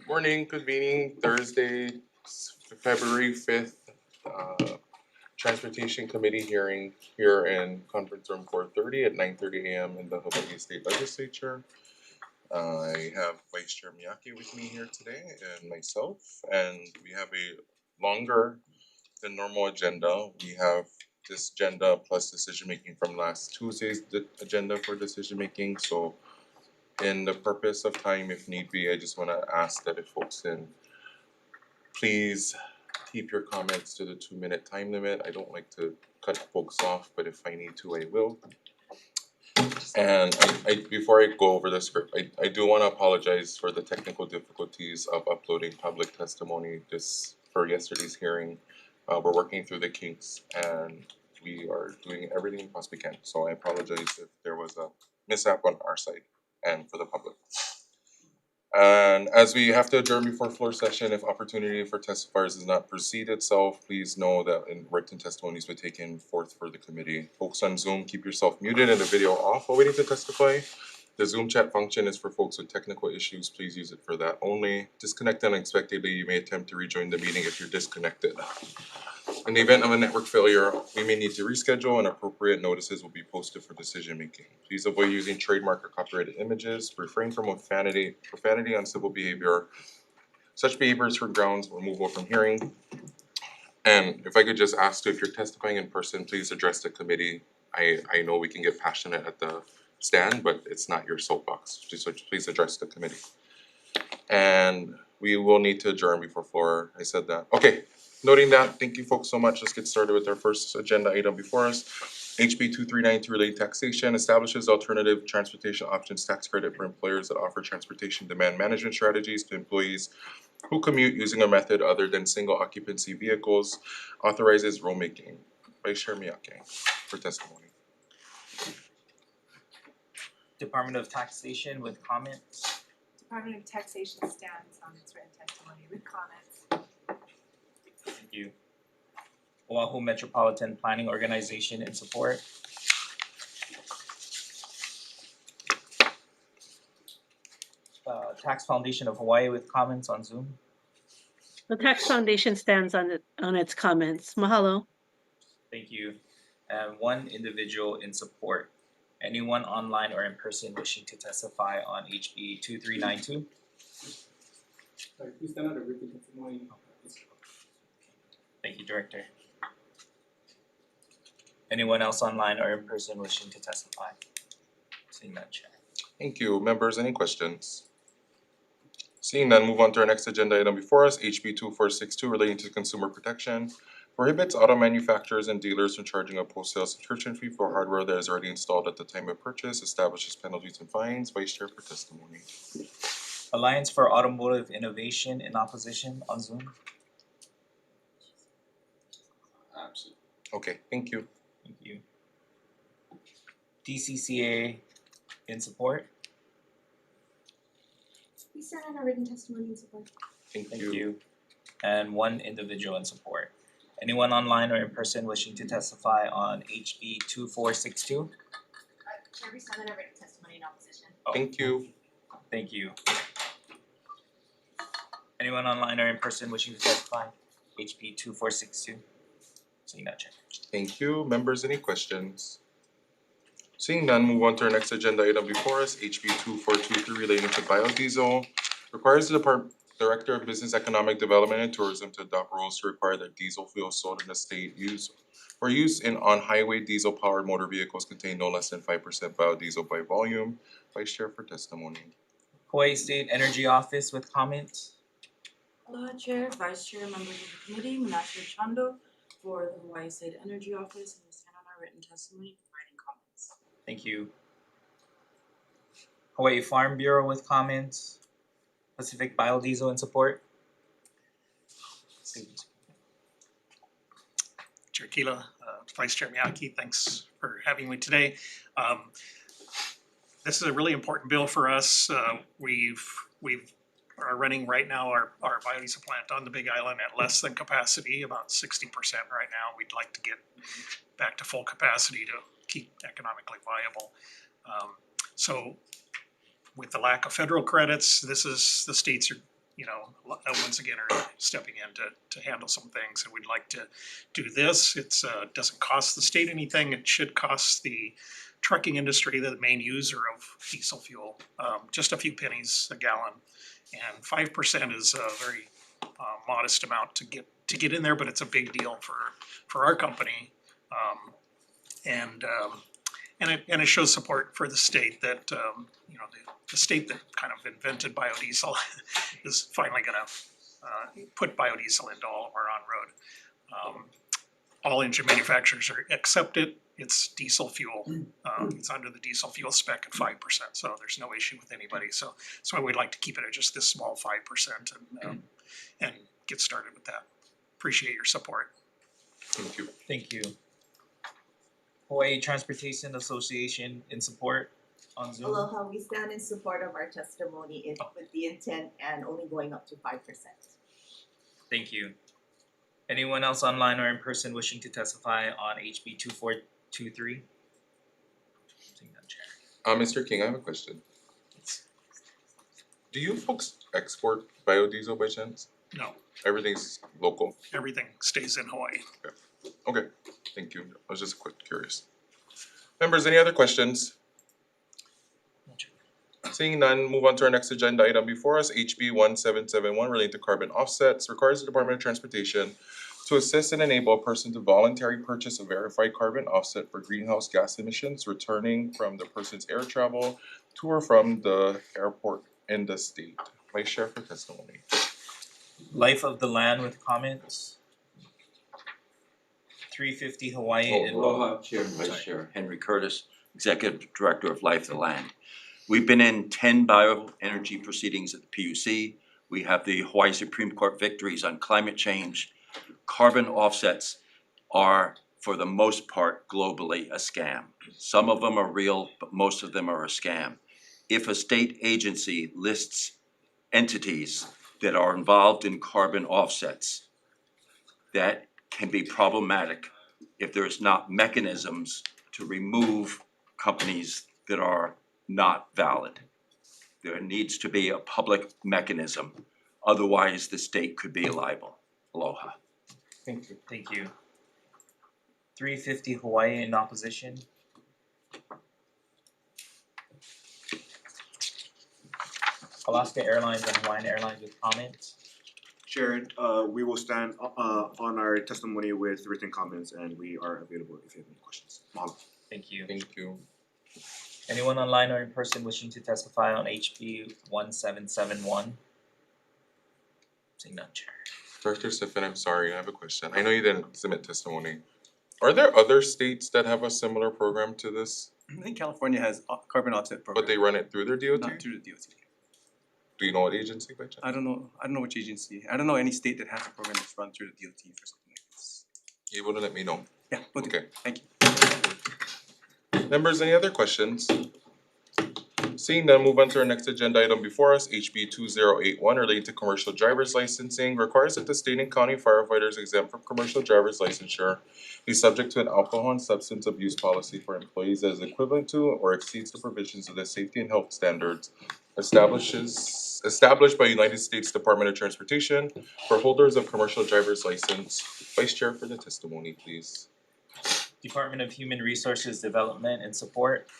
Morning, convening Thursday, February 5th, Transportation Committee hearing here in Conference Room 430 at 9:30 a.m. in the Hawaii State Legislature. I have Vice Chair Miyake with me here today and myself, and we have a longer than normal agenda. We have this agenda plus decision making from last Tuesday's agenda for decision making. So in the purpose of time, if need be, I just want to ask that if folks can please keep your comments to the 2-minute time limit. I don't like to cut folks off, but if I need to, I will. And I before I go over the script, I do want to apologize for the technical difficulties of uploading public testimony this for yesterday's hearing. We're working through the kinks and we are doing everything we possibly can. So I apologize if there was a mishap on our side and for the public. And as we have to adjourn before floor session, if opportunity for testifiers does not proceed itself, please know that written testimonies will be taken forth for the committee. Folks on Zoom, keep yourself muted and the video off while waiting to testify. The Zoom chat function is for folks with technical issues. Please use it for that only. Disconnect unexpectedly. You may attempt to rejoin the meeting if you're disconnected. In the event of a network failure, we may need to reschedule and appropriate notices will be posted for decision making. Please avoid using trademark or copyrighted images. Refrain from profanity, uncivil behavior. Such behavior is for grounds removal from hearing. And if I could just ask you, if you're testifying in person, please address the committee. I know we can get passionate at the stand, but it's not your soapbox. So please address the committee. And we will need to adjourn before floor. I said that. Okay. Noting that, thank you folks so much. Let's get started with our first agenda item before us. HB 2392 related taxation establishes alternative transportation options tax credit for employers that offer transportation demand management strategies to employees who commute using a method other than single occupancy vehicles, authorizes rulemaking. Vice Chair Miyake for testimony. Department of Taxation with comments. Department of Taxation stands on its written testimony with comments. Thank you. Oahu Metropolitan Planning Organization in support. Tax Foundation of Hawaii with comments on Zoom. The Tax Foundation stands on its comments. Mahalo. Thank you. And one individual in support. Anyone online or in person wishing to testify on HB 2392? Sorry, please stand out a written testimony. Thank you, Director. Anyone else online or in person wishing to testify? Seeing that, Chair. Thank you. Members, any questions? Seeing none, move on to our next agenda item before us, HB 2462 relating to consumer protection. Prohibits auto manufacturers and dealers from charging a post-sale subscription fee for hardware that is already installed at the time of purchase, establishes penalties and fines. Vice Chair for testimony. Alliance for Automotive Innovation in opposition on Zoom. Absolutely. Okay, thank you. Thank you. DCCA in support. We stand on our written testimony in support. Thank Thank you. you. And one individual in support. Anyone online or in person wishing to testify on HB 2462? Chair, we stand on our written testimony in opposition. Thank you. Thank you. Anyone online or in person wishing to testify? HB 2462. Seeing that, Chair. Thank you. Members, any questions? Seeing none, move on to our next agenda item before us, HB 2423 relating to biodiesel. Requires the Director of Business Economic Development and Tourism to adopt rules to require that diesel fuel sold in the state for use in on-highway diesel powered motor vehicles contain no less than 5% biodiesel by volume. Vice Chair for testimony. Hawaii State Energy Office with comments. Aloha Chair, Vice Chair, members of the committee, Manasio Chando for the Hawaii State Energy Office, and we stand on our written testimony providing comments. Thank you. Hawaii Farm Bureau with comments. Pacific Biodiesel in support. Chair Kila, Vice Chair Miyake, thanks for having me today. This is a really important bill for us. We are running right now our biodiesel plant on the Big Island at less than capacity, about 60% right now. We'd like to get back to full capacity to keep economically viable. So with the lack of federal credits, this is the states are once again are stepping in to handle some things, and we'd like to do this. It's doesn't cost the state anything. It should cost the trucking industry, the main user of diesel fuel, just a few pennies a gallon. And 5% is a very modest amount to get in there, but it's a big deal for our company. And it shows support for the state that the state that kind of invented biodiesel is finally gonna put biodiesel into all of our on-road. All engine manufacturers accept it. It's diesel fuel. It's under the diesel fuel spec at 5%, so there's no issue with anybody. So we'd like to keep it at just this small 5% and get started with that. Appreciate your support. Thank you. Thank you. Hawaii Transportation Association in support on Zoom. Aloha, we stand in support of our testimony with the intent and only going up to 5%. Thank you. Anyone else online or in person wishing to testify on HB 2423? Seeing none, Chair. Mr. King, I have a question. Do you folks export biodiesel by chance? No, Everything's local. everything stays in Hawaii. Okay, thank you. I was just curious. Members, any other questions? No, Chair. Seeing none, move on to our next agenda item before us, HB 1771 relating to carbon offsets, requires the Department of Transportation to assist and enable a person to voluntarily purchase a verified carbon offset for greenhouse gas emissions returning from the person's air travel to or from the airport in the state. Vice Chair for testimony. Life of the land with comments. 350 Hawaii in Aloha, Chair and Vice Chair, Henry Curtis, Executive Director of Life of the Land. We've been in 10 bioenergy proceedings at the PUC. We have the Hawaii Supreme Court victories on climate change. Carbon offsets are, for the most part, globally a scam. Some of them are real, but most of them are a scam. If a state agency lists entities that are involved in carbon offsets, that can be problematic if there's not mechanisms to remove companies that are not valid. There needs to be a public mechanism, otherwise the state could be liable. Aloha. Thank you. Thank you. 350 Hawaii in opposition. Alaska Airlines and Hawaiian Airlines with comments. Chair, we will stand on our testimony with written comments and we are available if you have any questions. Mahalo. Thank you. Thank you. Anyone online or in person wishing to testify on HB 1771? Seeing none, Chair. Director Siffin, I'm sorry, I have a question. I know you didn't submit testimony. Are there other states that have a similar program to this, I think California has carbon offset program. but they run it through their DOT? Not through the DOT. Do you know what agency by chance? I don't know which agency. I don't know any state that has a program that's run through the DOT for something like this. You able to let me know? Yeah, will do. Okay. Thank you. Members, any other questions? Seeing none, move on to our next agenda item before us, HB 2081 relating to commercial driver's licensing, requires that the state and county firefighters exempt from commercial driver's licensure be subject to an alcohol and substance abuse policy for employees that is equivalent to or exceeds the provisions of the safety and health standards established by United States Department of Transportation for holders of commercial driver's license. Vice Chair for the testimony, please. Department of Human Resources Development and Support.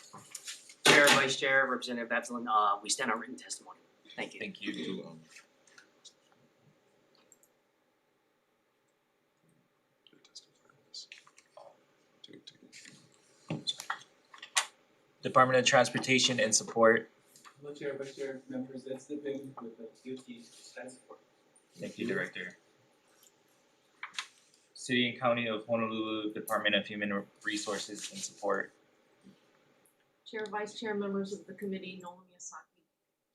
Chair, Vice Chair, Representative Epsilon, we stand on written testimony. Thank you. Thank you. Department of Transportation and Support. Hello, Chair, Vice Chair, members, that's the thing with the DOT stand support. Thank you, Director. City and County of Honolulu, Department of Human Resources and Support. Chair, Vice Chair, members of the committee, Nolan Miyazaki,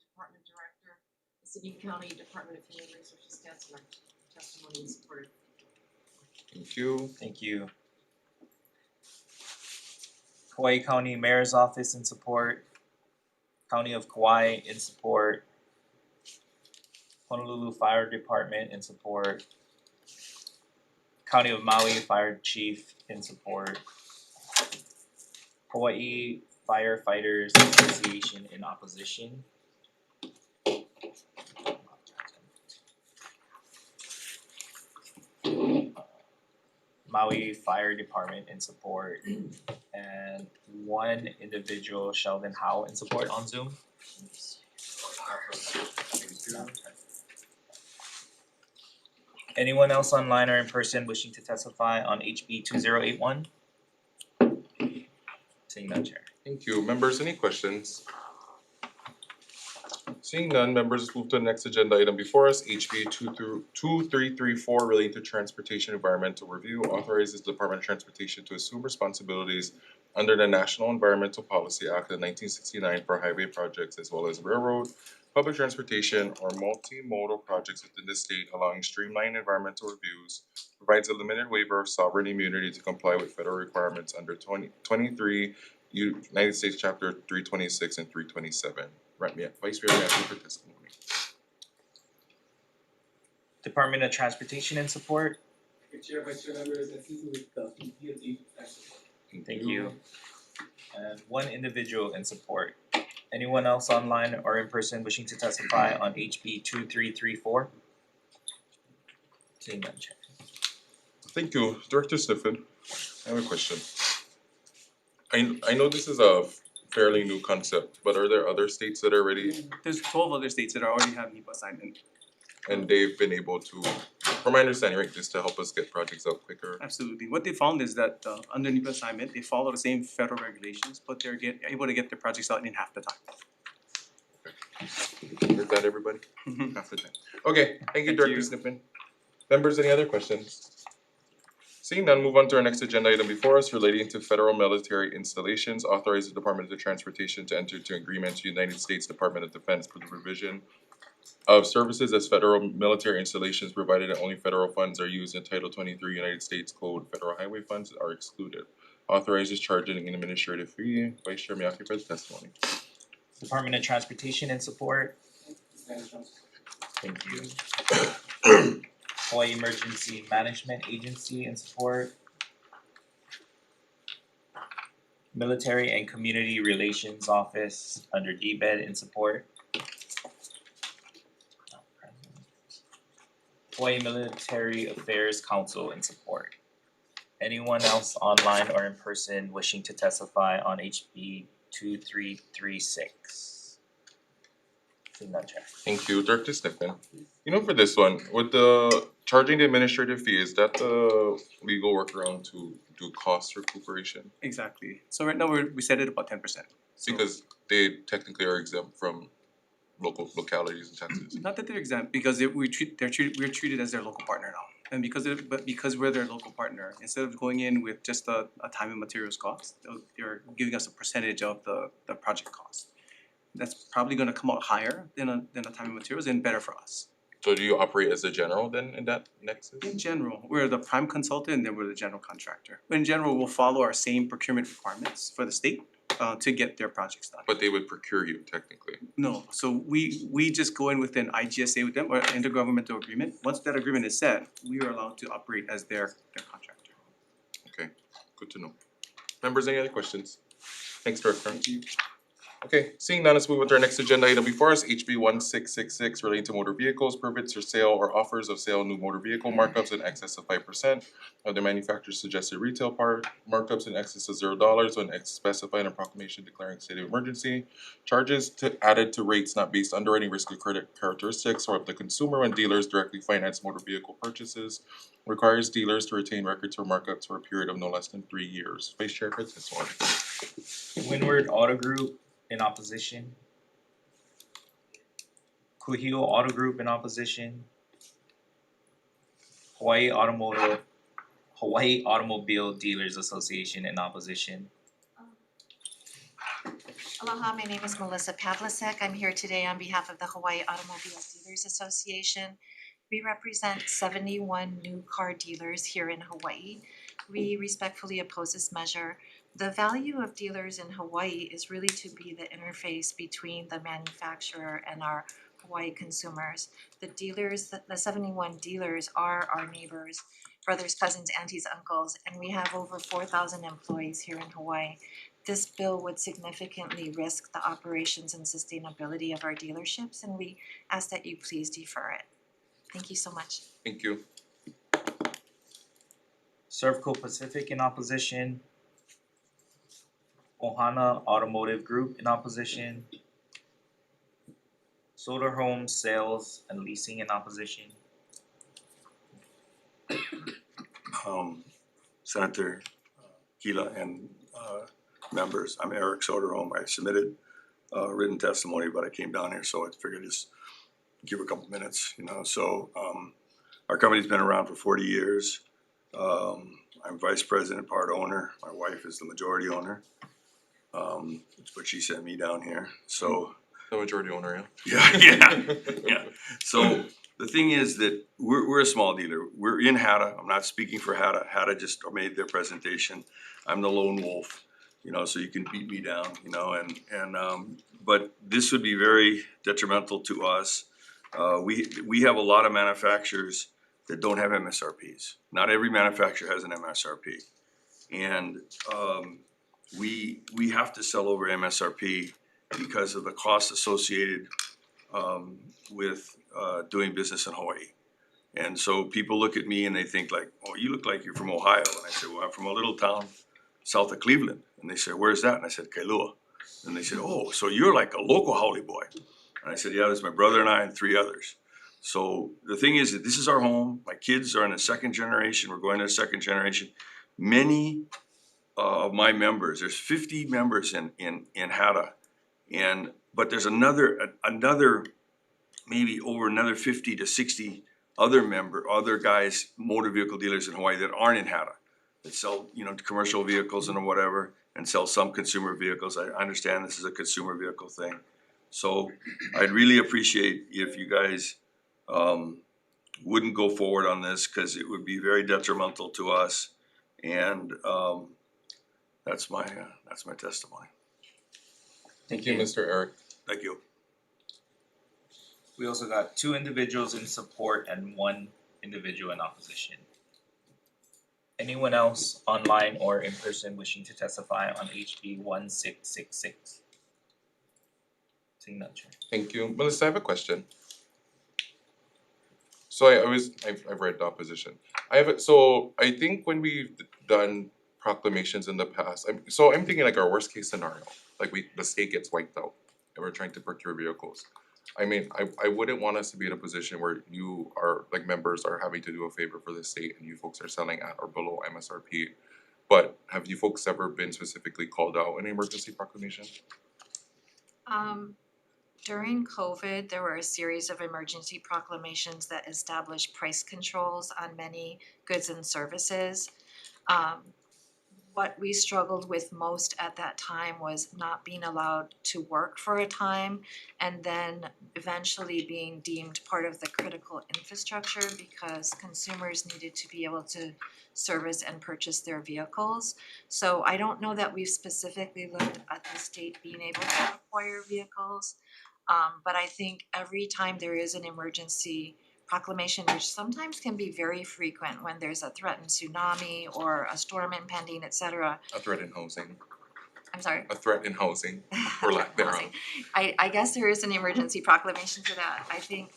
Department Director, the City and County Department of Human Resources stands on our testimony and support. Thank you. Thank you. Kauai County Mayor's Office in support. County of Kauai in support. Honolulu Fire Department in support. County of Maui Fire Chief in support. Hawaii Firefighters Association in opposition. Maui Fire Department in support, and one individual, Sheldon Howe, in support on Zoom. Anyone else online or in person wishing to testify on HB 2081? Seeing none, Chair. Thank you. Members, any questions? Seeing none, members, let's move to the next agenda item before us, HB 2334 relating to transportation environmental review, authorizes the Department of Transportation to assume responsibilities under the National Environmental Policy Act of 1969 for highway projects as well as railroad, public transportation, or multimodal projects within the state, allowing streamlined environmental reviews, provides a limited waiver of sovereign immunity to comply with federal requirements under 23 United States Chapter 326 and 327. Vice Mayor Matthew for testimony. Department of Transportation in support. Chair, Vice Chair members, assisting with the DOT. Thank you. And one individual in support. Anyone else online or in person wishing to testify on HB 2334? Seeing none, Chair. Thank you. Director Sniffen, I have a question. I know this is a fairly new concept, but are there other states that are already, There's 12 other states that already have NEPA assignment. and they've been able to, from my understanding, right, just to help us get projects out quicker? Absolutely. What they found is that under NEPA assignment, they follow the same federal regulations, but they're able to get their projects out in half the time. Is that everybody? Half the time. Okay, thank you, Thank Director you. Sniffen. Members, any other questions? Seeing none, move on to our next agenda item before us relating to federal military installations. Authorize the Department of Transportation to enter into agreement with the United States Department of Defense for the provision of services as federal military installations, provided that only federal funds are used, and Title 23 United States Code federal highway funds are excluded. Authorizes charging an administrative fee. Vice Chair Miyake for the testimony. Department of Transportation in support. Thank you. Hawaii Emergency Management Agency in support. Military and Community Relations Office under DBED in support. Hawaii Military Affairs Council in support. Anyone else online or in person wishing to testify on HB 2336? Seeing none, Chair. Thank you, Director Sniffen. You know, for this one, with the charging the administrative fee, is that the legal workaround to do cost recuperation? Exactly. So right now we set it about 10%. Because they technically are exempt from localities and taxes. Not that they're exempt, because we're treated as their local partner now. And because we're their local partner, instead of going in with just a time and materials cost, they're giving us a percentage of the project cost. That's probably gonna come out higher than a time and materials and better for us. So do you operate as a general then in that nexus? In general, we're the prime consultant and then we're the general contractor. In general, we'll follow our same procurement requirements for the state to get their projects done. But they would procure you technically. No, so we just go in with an IGSA with them or intergovernmental agreement. Once that agreement is set, we are allowed to operate as their contractor. Okay, good to know. Members, any other questions? Thanks, Director. Okay, seeing none, let's move on to our next agenda item before us, HB 1666 relating to motor vehicles, permits for sale or offers of sale of new motor vehicle markups in excess of 5% of the manufacturer's suggested retail part, markups in excess of $0 when specified in a proclamation declaring state of emergency, charges added to rates not based on underwriting risk or credit characteristics or of the consumer when dealers directly finance motor vehicle purchases, requires dealers to retain records for markups for a period of no less than 3 years. Vice Chair for this one. Windward Auto Group in opposition. Kuhio Auto Group in opposition. Hawaii Automobile Dealers Association in opposition. Aloha, my name is Melissa Pavlicek. I'm here today on behalf of the Hawaii Automobile Dealers Association. We represent 71 new car dealers here in Hawaii. We respectfully oppose this measure. The value of dealers in Hawaii is really to be the interface between the manufacturer and our Hawaii consumers. The dealers, the 71 dealers are our neighbors, brothers, cousins, aunties, uncles, and we have over 4,000 employees here in Hawaii. This bill would significantly risk the operations and sustainability of our dealerships, and we ask that you please defer it. Thank you so much. Thank you. Servco Pacific in opposition. Ohana Automotive Group in opposition. Solar Home Sales and Leasing in opposition. Senator Gila and members, I'm Eric Soderholm. I submitted written testimony, but I came down here, so I figured just give a couple minutes, you know. So our company's been around for 40 years. I'm vice president, part owner. My wife is the majority owner. But she sent me down here, so. The majority owner, Yeah. So the thing is that we're a small dealer. We're in Hatta. I'm not speaking for Hatta. Hatta just made their presentation. I'm the lone wolf, you know, so you can beat me down, you know, but this would be very detrimental to us. We have a lot of manufacturers that don't have MSRPs. Not every manufacturer has an MSRP. And we have to sell over MSRP because of the costs associated with doing business in Hawaii. And so people look at me and they think like, oh, you look like you're from Ohio. And I say, well, I'm from a little town south of Cleveland. And they said, where's that? And I said, Kailua. And they said, oh, so you're like a local Haole boy. And I said, yeah, there's my brother and I and 3 others. So the thing is that this is our home. My kids are in the 2nd generation. We're going to the 2nd generation. Many of my members, there's 50 members in Hatta. But there's another maybe over another 50 to 60 other guys, motor vehicle dealers in Hawaii that aren't in Hatta, that sell, you know, commercial vehicles and whatever, and sell some consumer vehicles. I understand this is a consumer vehicle thing. So I'd really appreciate if you guys wouldn't go forward on this, because it would be very detrimental to us. And that's my testimony. Thank you, Mr. Eric. Thank you. We also got 2 individuals in support and 1 individual in opposition. Anyone else online or in person wishing to testify on HB 1666? Seeing none, Chair. Thank you. Melissa, I have a question. So I've read the opposition. So I think when we've done proclamations in the past, I'm thinking like our worst case scenario, like the state gets wiped out and we're trying to procure vehicles. I mean, I wouldn't want us to be in a position where you are, like, members are having to do a favor for the state and you folks are selling at or below MSRP. But have you folks ever been specifically called out in an emergency proclamation? During COVID, there were a series of emergency proclamations that established price controls on many goods and services. What we struggled with most at that time was not being allowed to work for a time, and then eventually being deemed part of the critical infrastructure because consumers needed to be able to service and purchase their vehicles. So I don't know that we've specifically looked at the state being able to acquire vehicles, but I think every time there is an emergency proclamation, which sometimes can be very frequent when there's a threatened tsunami or a storm impending, etc. A threat in housing. I'm sorry? A threat in housing, or lack thereof. I guess there is an emergency proclamation for that. I think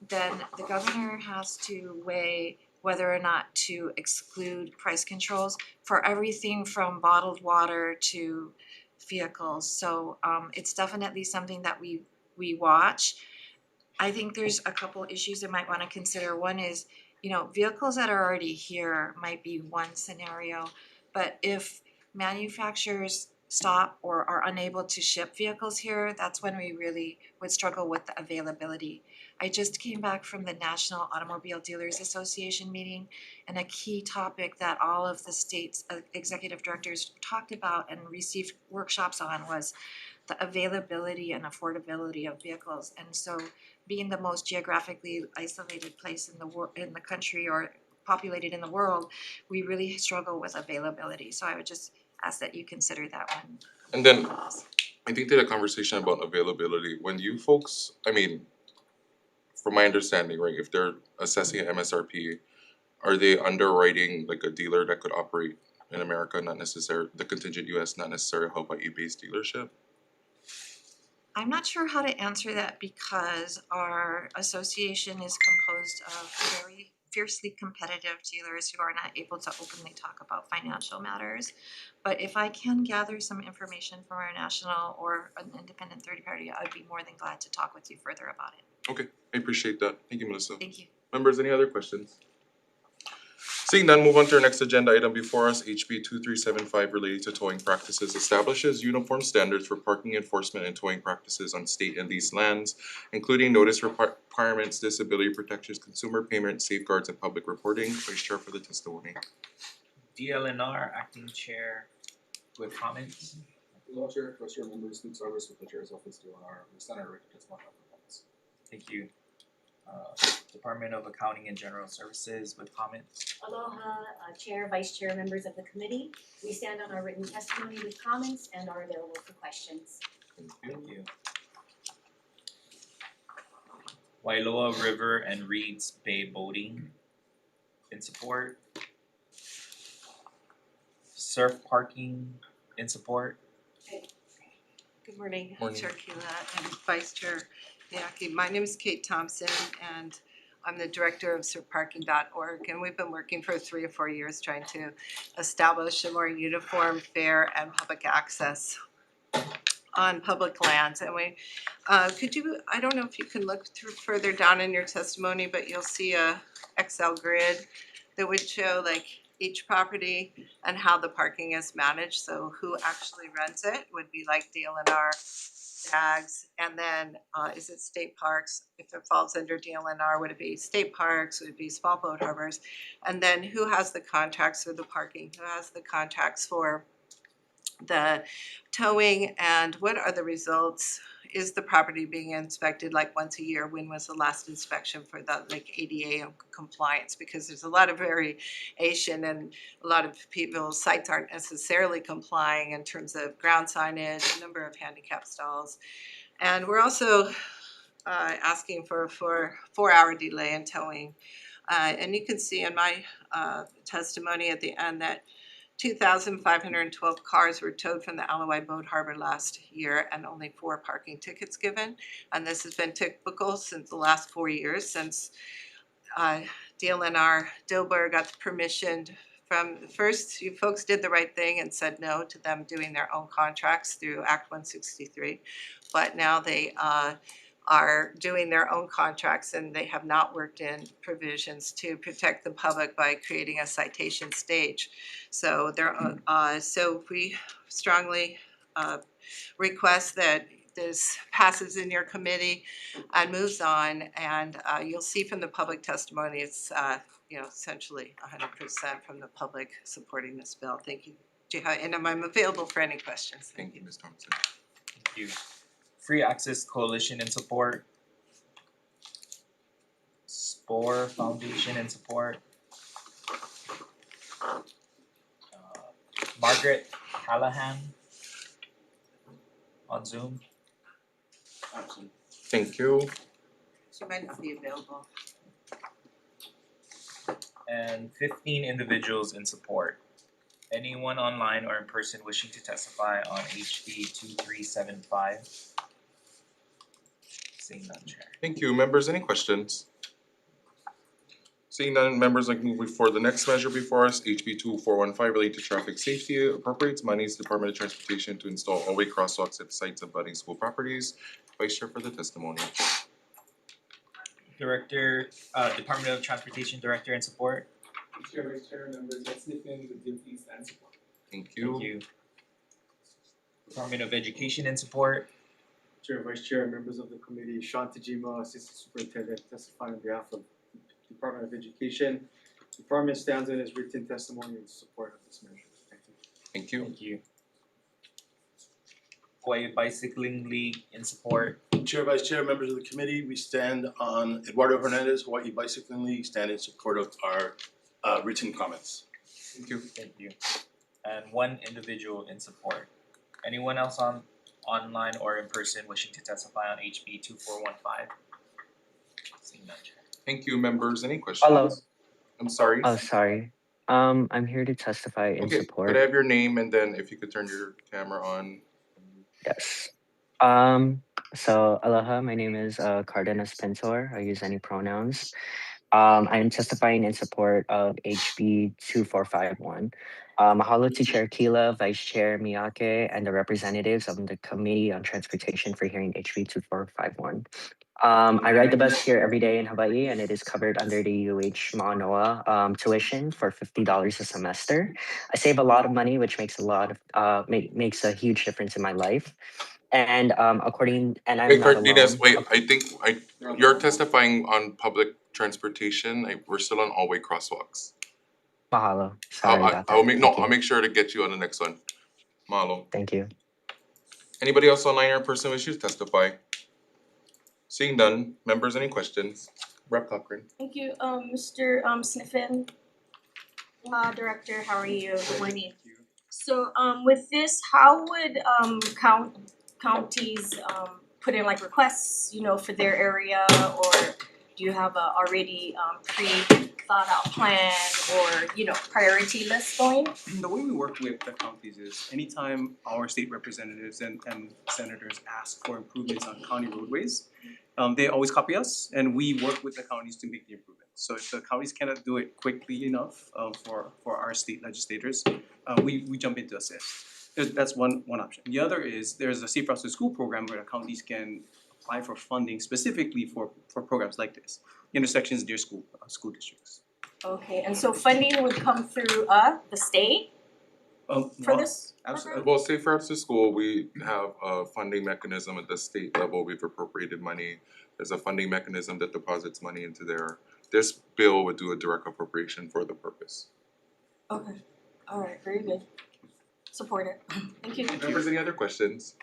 then the governor has to weigh whether or not to exclude price controls for everything from bottled water to vehicles. So it's definitely something that we watch. I think there's a couple issues that might want to consider. One is, you know, vehicles that are already here might be one scenario, but if manufacturers stop or are unable to ship vehicles here, that's when we really would struggle with the availability. I just came back from the National Automobile Dealers Association meeting, and a key topic that all of the state's executive directors talked about and received workshops on was the availability and affordability of vehicles. And so being the most geographically isolated place in the country or populated in the world, we really struggle with availability. So I would just ask that you consider that one. And then I think that a conversation about availability, when you folks, I mean, from my understanding, right, if they're assessing an MSRP, are they underwriting like a dealer that could operate in America, not necessarily the contingent US, not necessarily a Hawaii-based dealership? I'm not sure how to answer that because our association is composed of very fiercely competitive dealers who are not able to openly talk about financial matters. But if I can gather some information from our national or an independent third party, I'd be more than glad to talk with you further about it. Okay, I appreciate that. Thank you, Melissa. Thank you. Members, any other questions? Seeing none, move on to our next agenda item before us, HB 2375 related to towing practices, establishes uniform standards for parking enforcement and towing practices on state and leased lands, including notice requirements, disability protections, consumer payment, safeguards, and public reporting. Vice Chair for the testimony. DLNR acting chair with comments. Hello, Chair, Vice Chair members, Luke Sarvis with the Chair's Office, DLNR, we stand our written testimony on comments. Thank you. Department of Accounting and General Services with comments. Aloha, Chair, Vice Chair, members of the committee. We stand on our written testimony with comments and are available for questions. Thank you. Wailoa River and Reeds Bay Boating in support. Surf parking in support. Good morning, Morning. Chair Keelat and Vice Chair Miyake. My name is Kate Thompson and I'm the director of surfparking.org, and we've been working for 3 or 4 years trying to establish a more uniform, fair, and public access on public lands. And we, I don't know if you can look through further down in your testimony, but you'll see a Excel grid that would show like each property and how the parking is managed. So who actually runs it would be like DLNR, DAGs, and then is it state parks? If it falls under DLNR, would it be state parks? Would it be small boat harbors? And then who has the contracts for the parking? Who has the contracts for the towing? And what are the results? Is the property being inspected like once a year? When was the last inspection for the like ADA compliance? Because there's a lot of variation and a lot of people's sites aren't necessarily complying in terms of ground signage, number of handicap stalls. And we're also asking for a 4-hour delay in towing. And you can see in my testimony at the end that 2,512 cars were towed from the Alawai Boat Harbor last year and only 4 parking tickets given. And this has been typical since the last 4 years, since DLNR Dilber got the permission from, first you folks did the right thing and said no to them doing their own contracts through Act 163. But now they are doing their own contracts and they have not worked in provisions to protect the public by creating a citation stage. So so we strongly request that this passes in your committee and moves on, and you'll see from the public testimony it's essentially 100% from the public supporting this bill. Thank you. And I'm available for any questions. Thank you, Ms. Thompson. Thank you. Free Access Coalition in support. SPORE Foundation in support. Margaret Callahan on Zoom. Absent. Thank you. She might not be available. And 15 individuals in support. Anyone online or in person wishing to testify on HB 2375? Seeing none, Chair. Thank you. Members, any questions? Seeing none, members, I can move for the next measure before us, HB 2415 relating to traffic safety, appropriates monies Department of Transportation to install all-way crosswalks at sites abutting school properties. Vice Chair for the testimony. Director, Department of Transportation Director in support. Chair, Vice Chair, members, let's nip in the DOT stand support. Thank you. Thank you. Department of Education in support. Chair, Vice Chair, members of the committee, Sean Tajima, Assistant Superintendent, testifying on behalf of the Department of Education. The department stands in its written testimony in support of this measure. Thank you. Thank you. Thank you. Hawaii Bicycling League in support. Chair, Vice Chair, members of the committee, we stand on Eduardo Hernandez, Hawaii Bicycling League, stand in support of our written comments. Thank you. Thank you. And 1 individual in support. Anyone else online or in person wishing to testify on HB 2415? Seeing none, Chair. Thank you, members. Any questions? Hello. I'm sorry. Oh, sorry. I'm here to testify in Okay, support. could I have your name and then if you could turn your camera on? Yes. So aloha, my name is Cardenas Pintor. I use any pronouns. I'm testifying in support of HB 2451. Mahalo to Chair Kila, Vice Chair Miyake, and the representatives of the Committee on Transportation for hearing HB 2451. I ride the bus here every day in Hawaii, and it is covered under the UH Manoa tuition for $50 a semester. I save a lot of money, which makes makes a huge difference in my life. And and I'm Wait, not Cardenas, alone. wait, you're testifying on public transportation. We're still on all-way crosswalks. Mahalo. Sorry about that. I'll Thank you. make sure to get you on the next one. Mahalo. Thank you. Anybody else online or in person wish to testify? Seeing none, members, any questions? Rep. Cochran. Thank you, Mr. Sniffen. Director, how are you? Good morning. So, with this, how would, counties, put in like requests, for their area, or do you have a already, pre-thought out plan or, priority list going? The way we work with the counties is anytime our state representatives and senators ask for improvements on county roadways, they always copy us and we work with the counties to make the improvements. So if the counties cannot do it quickly enough for our state legislators, we jump in to assist. That's one option. The other is there's a Safe Routes to School program where the counties can apply for funding specifically for programs like this, intersections near school districts. Okay, and so funding would come through, the state for this? Absolutely. Well, Safe Routes to School, we have a funding mechanism at the state level. We've appropriated money. There's a funding mechanism that deposits money into there. This bill would do a direct appropriation for the purpose. Okay, alright, very good. Support it. Thank you. Members, any other questions?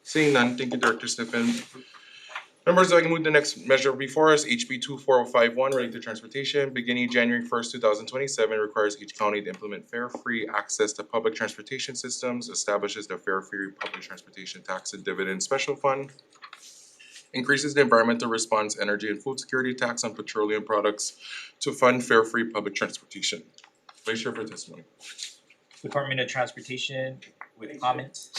Seeing none, thank you, Director Sniffen. Members, I can move the next measure before us, HB 2451, related to transportation. Beginning January 1st, 2027, requires each county to implement fare-free access to public transportation systems, establishes the fare-free public transportation tax and dividend special fund, increases the environmental response, energy and food security tax on petroleum products to fund fare-free public transportation. Vice Chair for testimony. Department of Transportation with comments.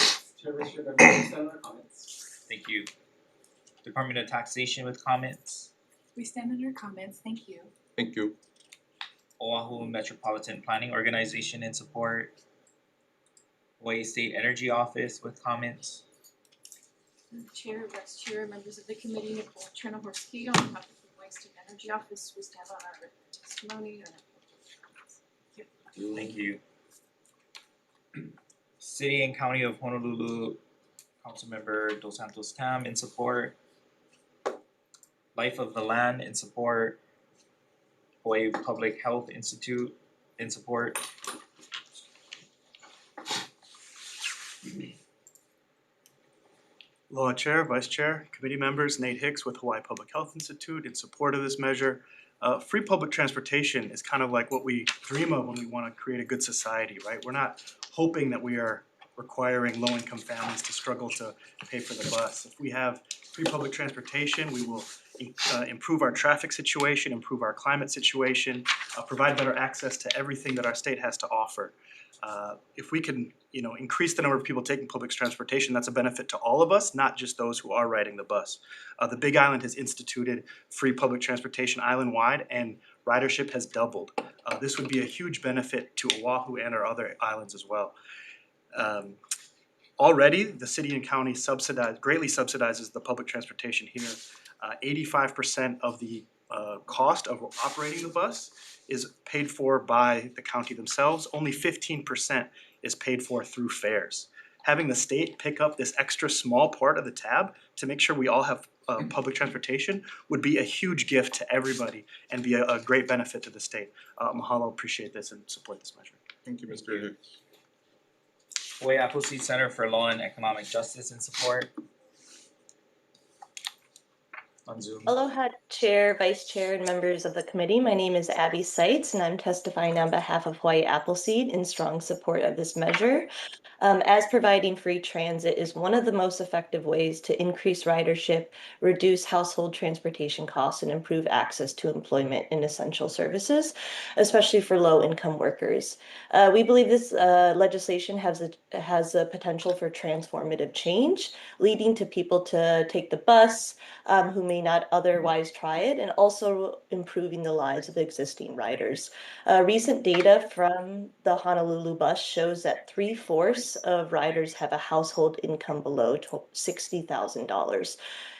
Thank you. Department of Taxation with comments. We stand under comments, thank you. Thank you. Oahu Metropolitan Planning Organization in support. Hawaii State Energy Office with comments. Chair, Vice Chair, members of the committee, Nicole Chernohorsky, on behalf of the Hawaii State Energy Office, we stand on our written testimony and Thank you. City and County of Honolulu, Councilmember Dos Santos Tam in support. Life of the Land in support. Hawaii Public Health Institute in support. Aloha Chair, Vice Chair, committee members, Nate Hicks with Hawaii Public Health Institute in support of this measure. Free public transportation is kind of like what we dream of when we want to create a good society, right? We're not hoping that we are requiring low-income families to struggle to pay for the bus. If we have free public transportation, we will improve our traffic situation, improve our climate situation, provide better access to everything that our state has to offer. If we can, increase the number of people taking public transportation, that's a benefit to all of us, not just those who are riding the bus. The Big Island has instituted free public transportation island-wide, and ridership has doubled. This would be a huge benefit to Oahu and our other islands as well. Already, the city and county greatly subsidizes the public transportation here. 85% of the cost of operating the bus is paid for by the county themselves. Only 15% is paid for through fares. Having the state pick up this extra small part of the tab to make sure we all have public transportation would be a huge gift to everybody and be a great benefit to the state. Mahalo, appreciate this and support this measure. Thank you, Mr. Hicks. Hawaii Appleseed Center for Law and Economic Justice in support. On Zoom. Aloha Chair, Vice Chair, and members of the committee. My name is Abby Seitz and I'm testifying on behalf of Hawaii Appleseed in strong support of this measure. as providing free transit is one of the most effective ways to increase ridership, reduce household transportation costs, and improve access to employment and essential services, especially for low-income workers. We believe this legislation has a potential for transformative change, leading to people to take the bus who may not otherwise try it, and also improving the lives of existing riders. Recent data from the Honolulu bus shows that 3/4 of riders have a household income below $60,000.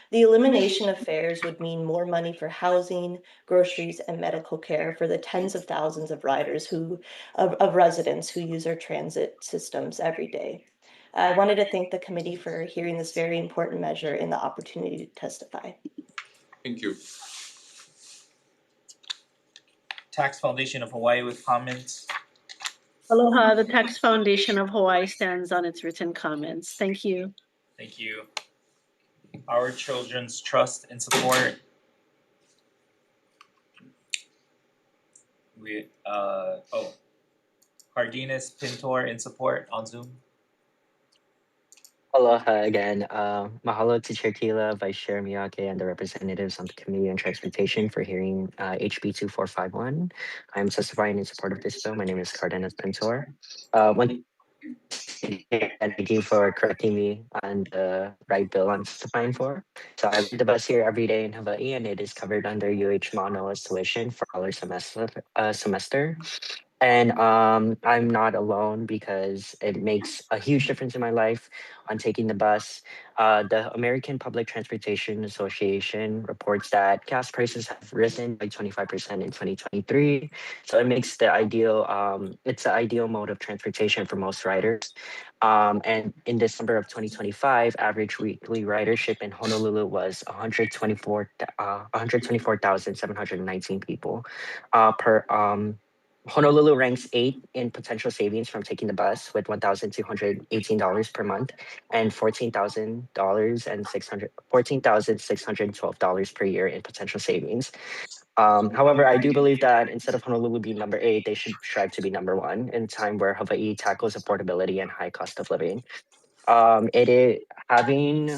The elimination of fares would mean more money for housing, groceries, and medical care for the tens of thousands of riders of residents who use our transit systems every day. I wanted to thank the committee for hearing this very important measure and the opportunity to testify. Thank you. Tax Foundation of Hawaii with comments. Aloha, the Tax Foundation of Hawaii stands on its written comments. Thank you. Thank you. Our Children's Trust and Support. Cardenas Pintor in support on Zoom. Aloha again. Mahalo to Chair Kila, Vice Chair Miyake, and the representatives on the Committee on Transportation for hearing HB 2451. I'm testifying in support of this bill. My name is Cardenas Pintor. And thank you for correcting me on the right bill I'm testifying for. So I ride the bus here every day in Hawaii, and it is covered under UH Manoa's tuition for all semester. And I'm not alone because it makes a huge difference in my life on taking the bus. The American Public Transportation Association reports that gas prices have risen by 25% in 2023. So it makes it's the ideal mode of transportation for most riders. And in December of 2025, average weekly ridership in Honolulu was 124,719 people per Honolulu ranks 8 in potential savings from taking the bus with $1,218 per month and $14,612 per year in potential savings. However, I do believe that instead of Honolulu being number 8, they should strive to be number 1 in a time where Hawaii tackles affordability and high cost of living. It is having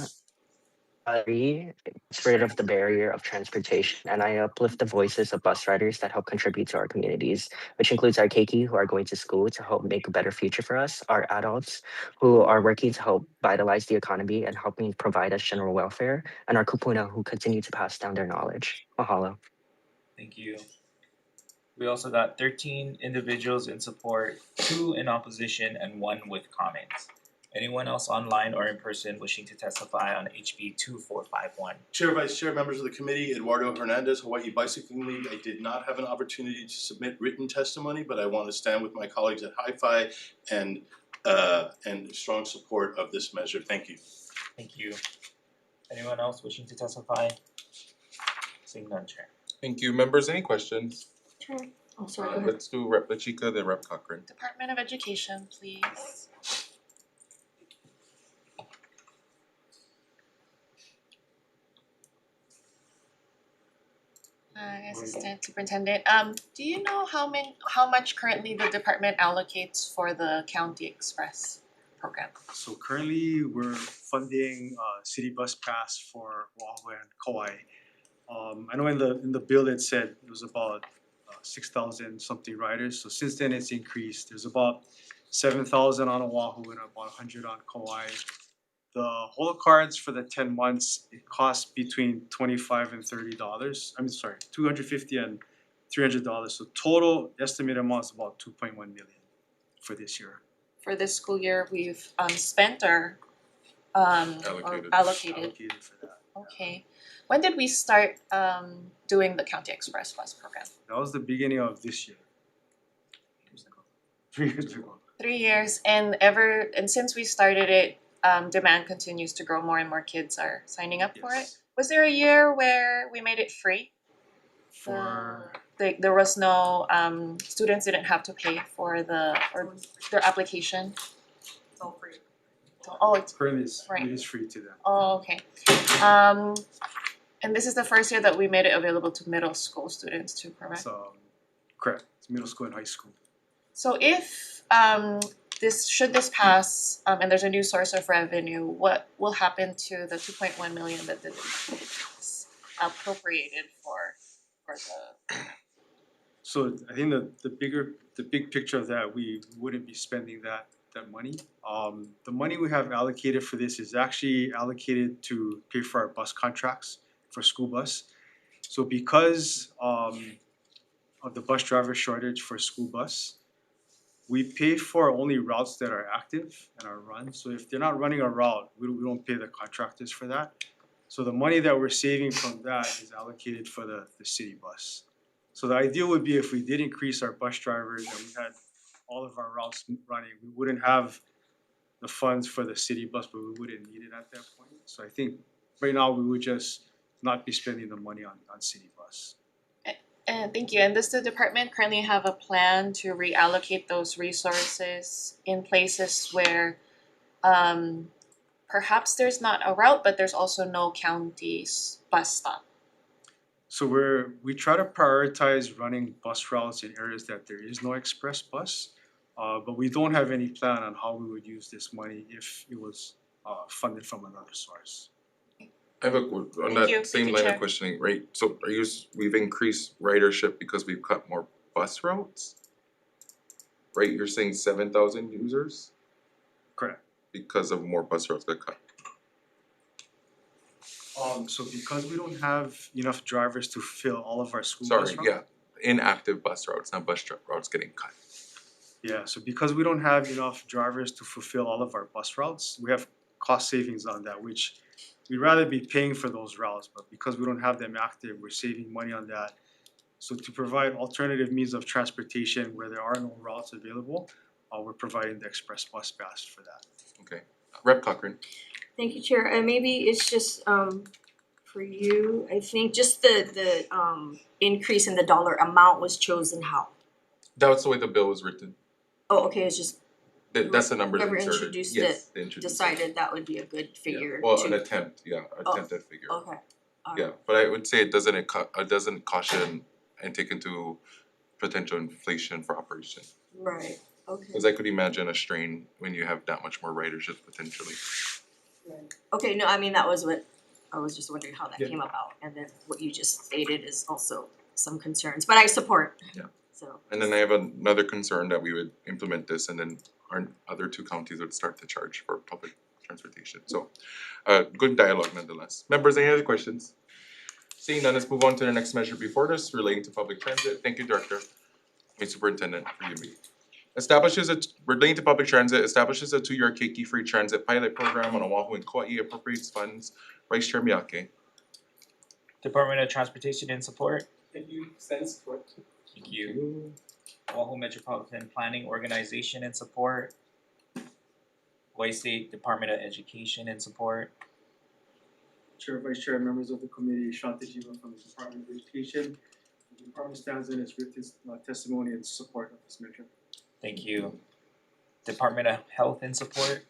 gets rid of the barrier of transportation, and I uplift the voices of bus riders that help contribute to our communities, which includes our keiki who are going to school to help make a better future for us, our adults who are working to help vitalize the economy and helping provide us general welfare, and our kupuna who continue to pass down their knowledge. Mahalo. Thank you. We also got 13 individuals in support, 2 in opposition, and 1 with comments. Anyone else online or in person wishing to testify on HB 2451? Chair, Vice Chair, members of the committee, Eduardo Hernandez, Hawaii Bicycling League. I did not have an opportunity to submit written testimony, but I want to stand with my colleagues at Hi-Fi and strong support of this measure. Thank you. Thank you. Anyone else wishing to testify? Seeing none, Chair. Thank you. Members, any questions? Sure. Oh, sorry. Go ahead. Let's do Rep. Lachika, then Rep. Cochran. Department of Education, please. Assistant Superintendent, do you know how much currently the department allocates for the County Express program? So currently, we're funding City Bus Pass for Oahu and Kauai. I know in the bill it said it was about 6,000 something riders. So since then it's increased. There's about 7,000 on Oahu and about 100 on Kauai. The whole cards for the 10 months, it costs between $25 and $30. $250 and $300. So total estimated amount is about 2.1 million for this year. For this school year, we've spent or allocated for that. Okay. When did we start doing the County Express bus program? That was the beginning of this year. 3 years ago. 3 years, and since we started it, demand continues to grow. More and more kids are signing up for it. Was there a year where we made it free? There was no students didn't have to pay for their application. It's all free. Oh, it's currently right. It is free to them. Oh, okay. And this is the first year that we made it available to middle school students too, correct? Correct. It's middle school and high school. So if should this pass, and there's a new source of revenue, what will happen to the 2.1 million that the department is appropriated for the? So I think the big picture of that, we wouldn't be spending that money. The money we have allocated for this is actually allocated to pay for our bus contracts for school bus. So because of the bus driver shortage for school bus, we pay for only routes that are active and are run. So if they're not running a route, we don't pay the contractors for that. So the money that we're saving from that is allocated for the city bus. So the ideal would be if we did increase our bus drivers and we had all of our routes running, we wouldn't have the funds for the city bus, but we wouldn't need it at that point. So I think right now we would just not be spending the money on city bus. And thank you. And does the department currently have a plan to reallocate those resources in places where perhaps there's not a route, but there's also no county's bus stop? So we try to prioritize running bus routes in areas that there is no express bus, but we don't have any plan on how we would use this money if it was funded from another source. I have on that same line of questioning, right? So we've increased ridership because we've cut more bus routes, right? You're saying 7,000 users? Correct. Because of more bus routes got cut. So because we don't have enough drivers to fill all of our school bus routes. Sorry, yeah, inactive bus routes, not bus routes getting cut. Yeah, so because we don't have enough drivers to fulfill all of our bus routes, we have cost savings on that, which we'd rather be paying for those routes, but because we don't have them active, we're saving money on that. So to provide alternative means of transportation where there are no routes available, we're providing the express bus pass for that. Okay, Rep. Cochran. Thank you, Chair. Maybe it's just for you, I think just the increase in the dollar amount was chosen how? That's the way the bill was written. Oh, okay, it's just That's the number that whoever inserted. introduced Yes, it they introduced decided that would be a good figure Well, to. an attempt, attempted figure. Okay. Yeah, but I would say it doesn't caution and take into potential inflation for operation. Right, okay. Because I could imagine a strain when you have that much more ridership potentially. Right. Okay, no, I mean, that was what, I was just wondering how that Yeah. came about, and then what you just stated is also some concerns, but I support. Yeah. So. And then I have another concern that we would implement this and then our other two counties would start to charge for public transportation. So, good dialogue nonetheless. Members, any other questions? Seeing none, let's move on to the next measure before us relating to public transit. Thank you, Director. Superintendent, for your meeting. Relating to public transit, establishes a 2-year keiki-free transit pilot program on Oahu and Kauai, appropriates funds. Vice Chair Miyake. Department of Transportation in support. Thank you, stand support. Thank you. Oahu Metropolitan Planning Organization in support. Hawaii State Department of Education in support. Chair, Vice Chair, members of the committee, Shantajima from the Department of Education. The department stands in its written testimony in support of this measure. Thank you. Department of Health in support.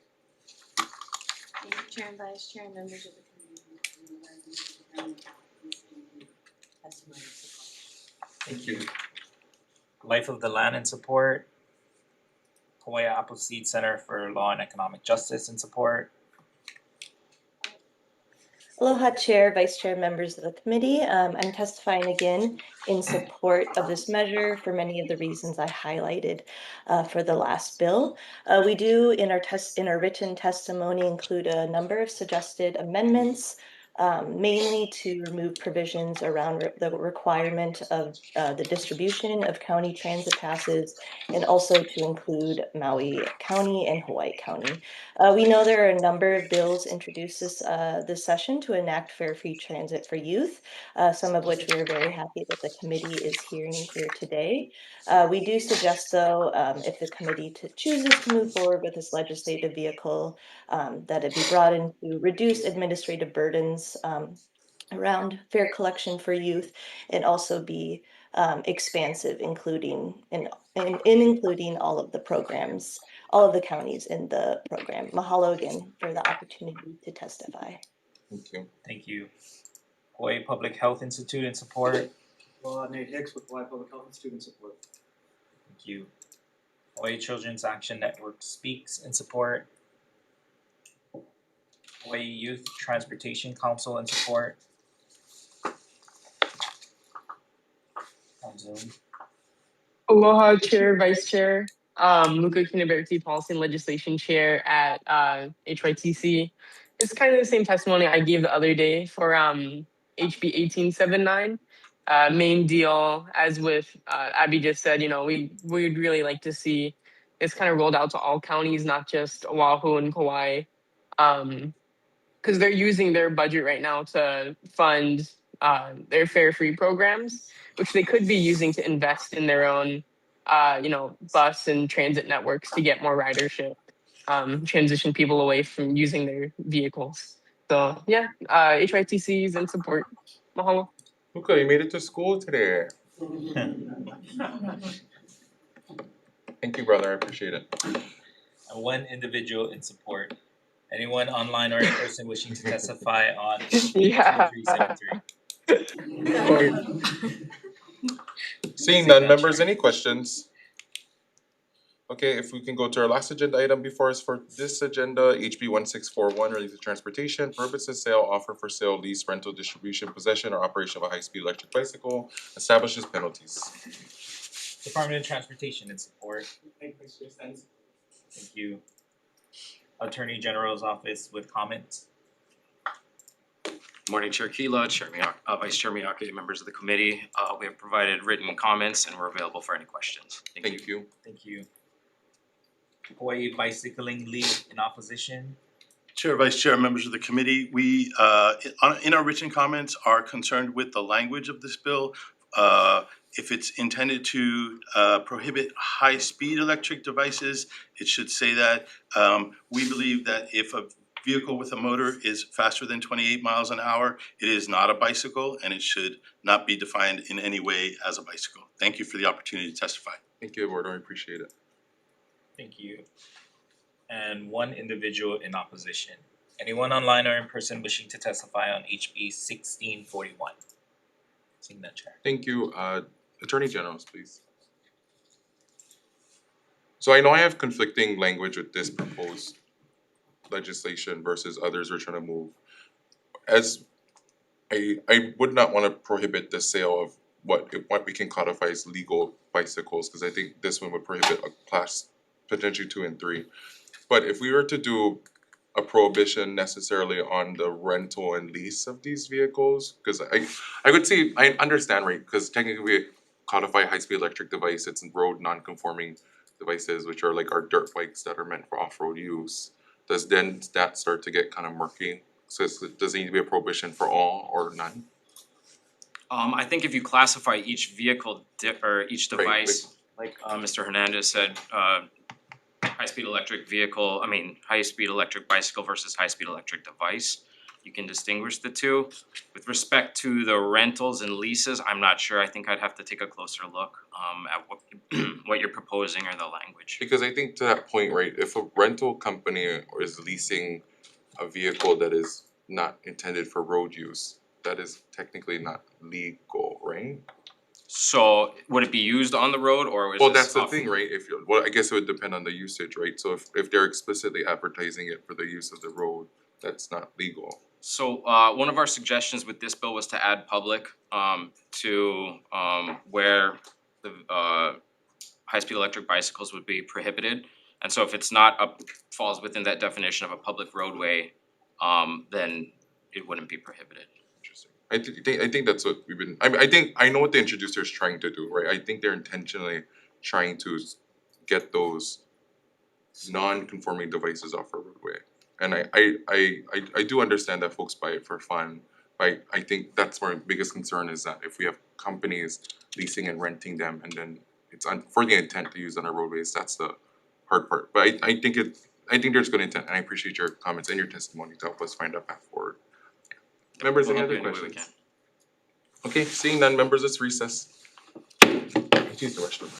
Thank you, Chair and Vice Chair, and members of the committee. Thank you. Life of the Land in support. Hawaii Appleseed Center for Law and Economic Justice in support. Aloha Chair, Vice Chair, members of the committee. I'm testifying again in support of this measure for many of the reasons I highlighted for the last bill. We do in our written testimony include a number of suggested amendments, mainly to remove provisions around the requirement of the distribution of county transit passes, and also to include Maui County and Hawaii County. We know there are a number of bills introduced this session to enact fare free transit for youth, some of which we are very happy that the committee is hearing here today. We do suggest, though, if the committee chooses to move forward with this legislative vehicle, that it be brought in to reduce administrative burdens around fare collection for youth, and also be expansive, including including all of the programs, all of the counties in the program. Mahalo again for the opportunity to testify. Thank you. Thank you. Hawaii Public Health Institute in support. Nate Hicks with Hawaii Public Health Institute in support. Thank you. Hawaii Children's Action Network speaks in support. Hawaii Youth Transportation Council in support. On Zoom. Aloha Chair, Vice Chair, Luca Kinaberti, Policy and Legislation Chair at HYTC. It's kind of the same testimony I gave the other day for HB 1879. Main deal, as with Abby just said, we'd really like to see this kind of rolled out to all counties, not just Oahu and Kauai. Because they're using their budget right now to fund their fare-free programs, which they could be using to invest in their own, bus and transit networks to get more ridership, transition people away from using their vehicles. So yeah, HYTC is in support. Mahalo. Luca, you made it to school today. Thank you, brother. I appreciate it. And one individual in support. Anyone online or in person wishing to testify on Yeah. 2373? Seeing none, members, any questions? Okay, if we can go to our last agenda item before us for this agenda, HB 1641, related to transportation, prohibits the sale, offer for sale, lease, rental, distribution, possession, or operation of a high-speed electric bicycle, establishes penalties. Department of Transportation in support. Thank you. Attorney General's Office with comments. Morning, Chair Kila, Vice Chair Miyake, members of the committee. We have provided written comments and we're available for any questions. Thank you. Thank you. Hawaii Bicycling League in opposition. Chair, Vice Chair, members of the committee, we, in our written comments, are concerned with the language of this bill. If it's intended to prohibit high-speed electric devices, it should say that. We believe that if a vehicle with a motor is faster than 28 miles an hour, it is not a bicycle and it should not be defined in any way as a bicycle. Thank you for the opportunity to testify. Thank you, Eduardo. I appreciate it. Thank you. And one individual in opposition. Anyone online or in person wishing to testify on HB 1641? Seeing that, Chair. Thank you. Attorney Generals, please. So I know I have conflicting language with this proposed legislation versus others we're trying to move. As I would not want to prohibit the sale of what we can codify as legal bicycles, because I think this one would prohibit a class potentially 2 and 3. But if we were to do a prohibition necessarily on the rental and lease of these vehicles, because I would say I understand, right? Because technically we codify high-speed electric device, it's road non-conforming devices, which are like our dirt bikes that are meant for off-road use. Does then that start to get kind of murky? So does it need to be a prohibition for all or none? I think if you classify each vehicle or each device, like Mr. Hernandez said, high-speed electric bicycle versus high-speed electric device, you can distinguish the two. With respect to the rentals and leases, I'm not sure. I think I'd have to take a closer look at what you're proposing or the language. Because I think to that point, right, if a rental company is leasing a vehicle that is not intended for road use, that is technically not legal, right? So would it be used on the road or is Well, this that's the off- thing, right? Well, I guess it would depend on the usage, right? So if they're explicitly advertising it for the use of the road, that's not legal. So one of our suggestions with this bill was to add public to where the high-speed electric bicycles would be prohibited. And so if it's not falls within that definition of a public roadway, then it wouldn't be prohibited. I think that's what we've been, I know what the introducer is trying to do, right? I think they're intentionally trying to get those non-conforming devices off our roadway. And I do understand that folks buy it for fun. I think that's my biggest concern is that if we have companies leasing and renting them and then it's for the intent to use on our roadways, that's the hard part. But I think there's good intent and I appreciate your comments and your testimony to help us find a path forward. Members, any other questions? Okay, seeing none, members, let's recess. Use the restroom.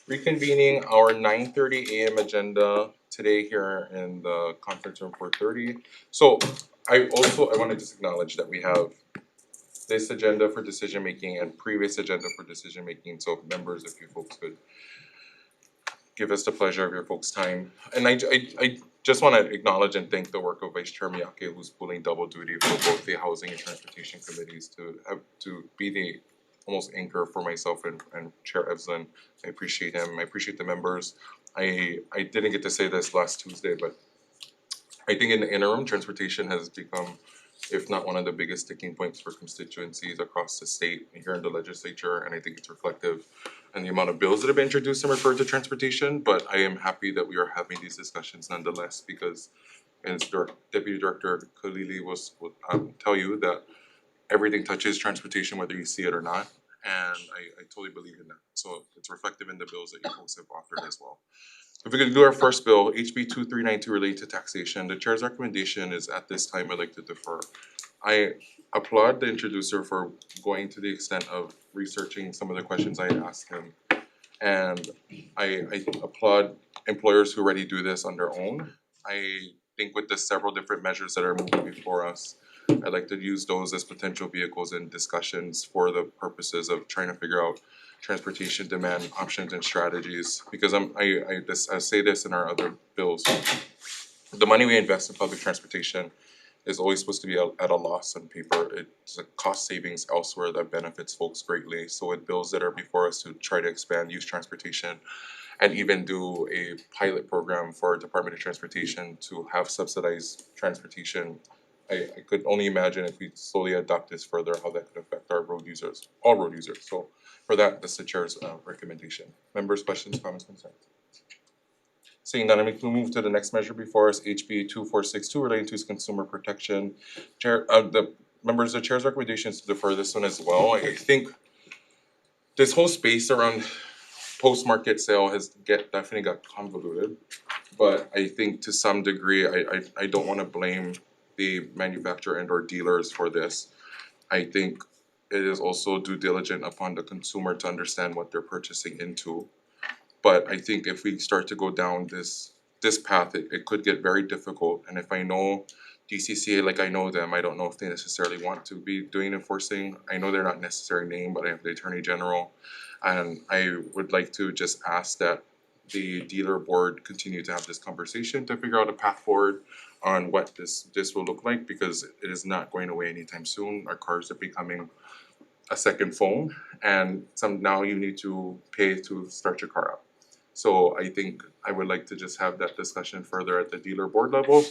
reconvening our 9:30 AM agenda today here in the conference room 4:30. So I wanna just acknowledge that we have this agenda for decision making and previous agenda for decision making, so members, if you folks could give us the pleasure of your folks' time. And I just wanna acknowledge and thank the work of Vice Chair Miyake, who's pulling double duty for both the Housing and Transportation Committees to be the almost anchor for myself and Chair Evslin. I appreciate him, I appreciate the members. I didn't get to say this last Tuesday, but I think in the interim, transportation has become, if not one of the biggest sticking points for constituencies across the state and here in the legislature, and I think it's reflective in the amount of bills that have been introduced and referred to transportation, but I am happy that we are having these discussions nonetheless, because as Deputy Director Khalili will tell you that everything touches transportation whether you see it or not, and I totally believe in that. So it's reflective in the bills that you folks have authored as well. If we could do our first bill, HB 2392 related to taxation, the chair's recommendation is at this time I'd like to defer. I applaud the introducer for going to the extent of researching some of the questions I asked him. And I applaud employers who already do this on their own. I think with the several different measures that are moving before us, I'd like to use those as potential vehicles in discussions for the purposes of trying to figure out transportation demand options and strategies, because I say this in our other bills. The money we invest in public transportation is always supposed to be at a loss on paper. It's a cost savings elsewhere that benefits folks greatly. So with bills that are before us to try to expand youth transportation and even do a pilot program for Department of Transportation to have subsidized transportation, I could only imagine if we slowly adopt this further, how that could affect our road users, all road users. So for that, that's the chair's recommendation. Members, questions, comments, concerns? Seeing none, I'm going to move to the next measure before us, HB 2462 relating to consumer protection. Chair, the members, the chair's recommendation is to defer this one as well. I think this whole space around post-market sale has definitely got convoluted, but I think to some degree, I don't want to blame the manufacturer and or dealers for this. I think it is also due diligent upon the consumer to understand what they're purchasing into. But I think if we start to go down this path, it could get very difficult. And if I know DCCA like I know them, I don't know if they necessarily want to be doing enforcing. I know they're not necessarily named, but I have the Attorney General. And I would like to just ask that the dealer board continue to have this conversation to figure out a path forward on what this will look like, because it is not going away anytime soon. Our cars are becoming a second phone, and now you need to pay to start your car up. So I think I would like to just have that discussion further at the dealer board level,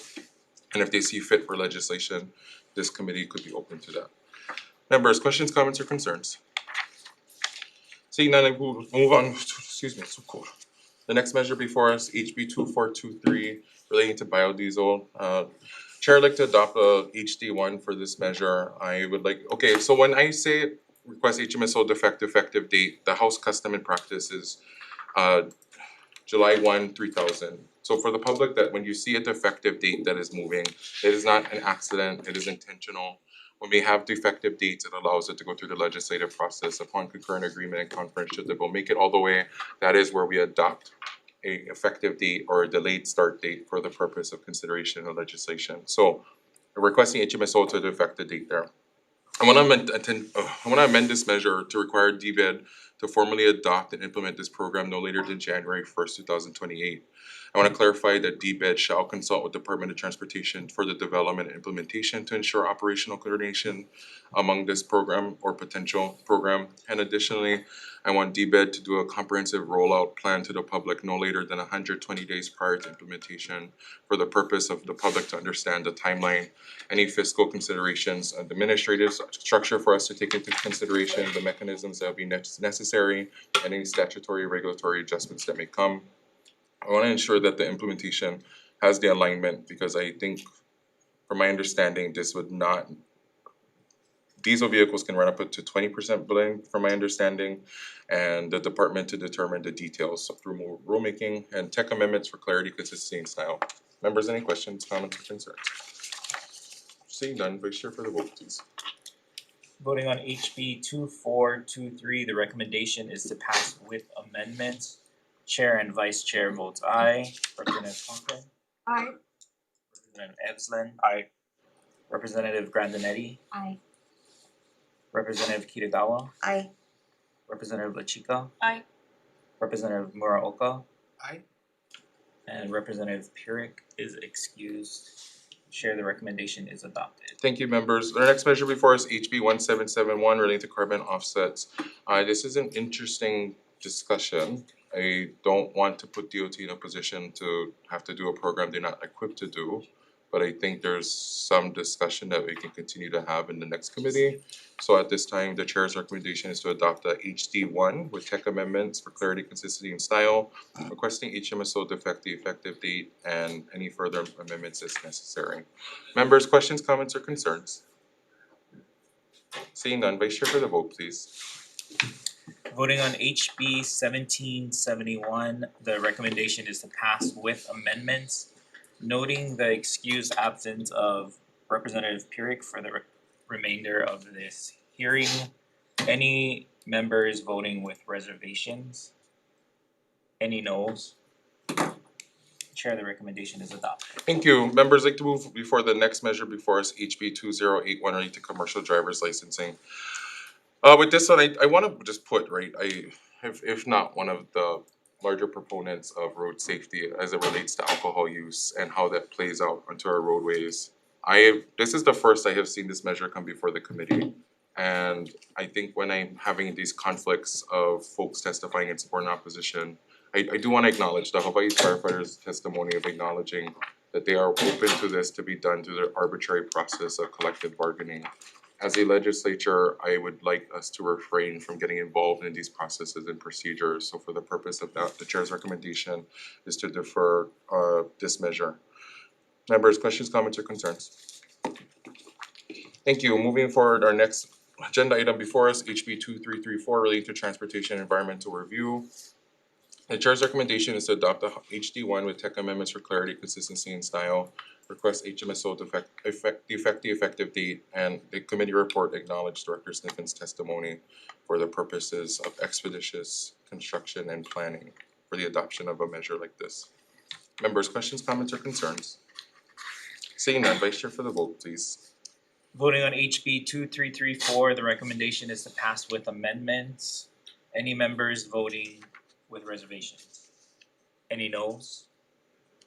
and if they see fit for legislation, this committee could be open to that. Members, questions, comments, or concerns? Seeing none, I will move on. Excuse me, it's so cold. The next measure before us, HB 2423, relating to biodiesel. Chair, I'd like to adopt a HD1 for this measure. I would like, okay, so when I say request HMSO effective date, the House custom and practice is July 1, 3000. So for the public, that when you see a defective date that is moving, it is not an accident, it is intentional. When we have defective dates, it allows it to go through the legislative process upon concurrent agreement and conference. Should the bill make it all the way, that is where we adopt a effective date or a delayed start date for the purpose of consideration of legislation. So requesting HMSO to effect the date there. I wanna amend this measure to require DBED to formally adopt and implement this program no later than January 1st, 2028. I wanna clarify that DBED shall consult with Department of Transportation for the development and implementation to ensure operational coordination among this program or potential program. And additionally, I want DBED to do a comprehensive rollout plan to the public no later than 120 days prior to implementation for the purpose of the public to understand the timeline, any fiscal considerations, and administrative structure for us to take into consideration, the mechanisms that will be necessary, and any statutory regulatory adjustments that may come. I want to ensure that the implementation has the alignment, because I think, from my understanding, diesel vehicles can run up to 20% blend, from my understanding, and the department to determine the details through rulemaking and tech amendments for clarity, consistency, and style. Members, any questions, comments, or concerns? Seeing none, Vice Chair for the vote, please. Voting on HB 2423, the recommendation is to pass with amendments. Chair and Vice Chair votes aye. Representative Conklin. Aye. Representative Evslin. Aye. Representative Grandinetti. Aye. Representative Kitagawa. Aye. Representative Lachika. Aye. Representative Muraoka. Aye. And Representative Purick is excused. Chair, the recommendation is adopted. Thank you, members. Our next measure before us, HB 1771, relating to carbon offsets. This is an interesting discussion. I don't want to put DOT in a position to have to do a program they're not equipped to do, but I think there's some discussion that we can continue to have in the next committee. So at this time, the chair's recommendation is to adopt a HD1 with tech amendments for clarity, consistency, and style, requesting HMSO to affect the effective date and any further amendments as necessary. Members, questions, comments, or concerns? Seeing none, Vice Chair for the vote, please. Voting on HB 1771, the recommendation is to pass with amendments, noting the excused absence of Representative Purick for the remainder of this hearing. Any members voting with reservations? Any noes? Chair, the recommendation is adopted. Thank you. Members, like to move before the next measure before us, HB 2081, relating to commercial driver's licensing. With this one, I wanna just put, right, if not one of the larger proponents of road safety as it relates to alcohol use and how that plays out onto our roadways. This is the first I have seen this measure come before the committee. And I think when I'm having these conflicts of folks testifying in support and opposition, I do wanna acknowledge the Hawaii firefighters' testimony of acknowledging that they are open to this to be done through the arbitrary process of collective bargaining. As a legislature, I would like us to refrain from getting involved in these processes and procedures. So for the purpose of that, the chair's recommendation is to defer this measure. Members, questions, comments, or concerns? Thank you. Moving forward, our next agenda item before us, HB 2334, relating to transportation and environmental review. The chair's recommendation is to adopt the HD1 with tech amendments for clarity, consistency, and style. Request HMSO to affect the effective date, and the committee report acknowledged Director Sniffin's testimony for the purposes of expeditious construction and planning for the adoption of a measure like this. Members, questions, comments, or concerns? Seeing none, Vice Chair for the vote, please. Voting on HB 2334, the recommendation is to pass with amendments. Any members voting with reservations? Any noes?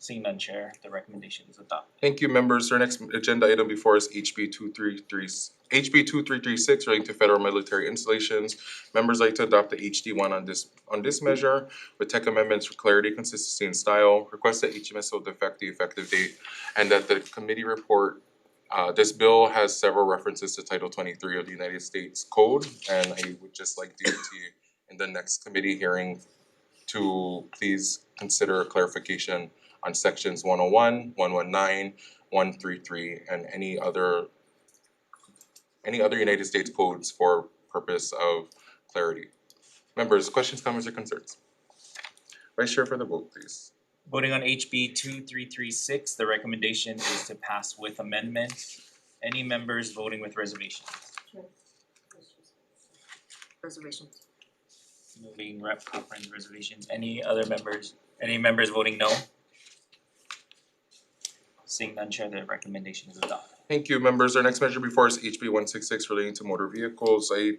Seeing none, Chair, the recommendation is adopted. Thank you, members. Our next agenda item before us, HB 2336, relating to federal military installations. Members like to adopt the HD1 on this measure with tech amendments for clarity, consistency, and style. Request that HMSO affect the effective date, and that the committee report. This bill has several references to Title 23 of the United States Code, and I would just like DOT in the next committee hearing to please consider a clarification on sections 101, 119, 133, and any other United States codes for purpose of clarity. Members, questions, comments, or concerns? Vice Chair for the vote, please. Voting on HB 2336, the recommendation is to pass with amendments. Any members voting with reservations? Reservations. Moving Rep. Cochran's reservations. Any other members? Any members voting no? Seeing none, Chair, the recommendation is adopted. Thank you, members. Our next measure before us, HB 166, relating to motor vehicles. I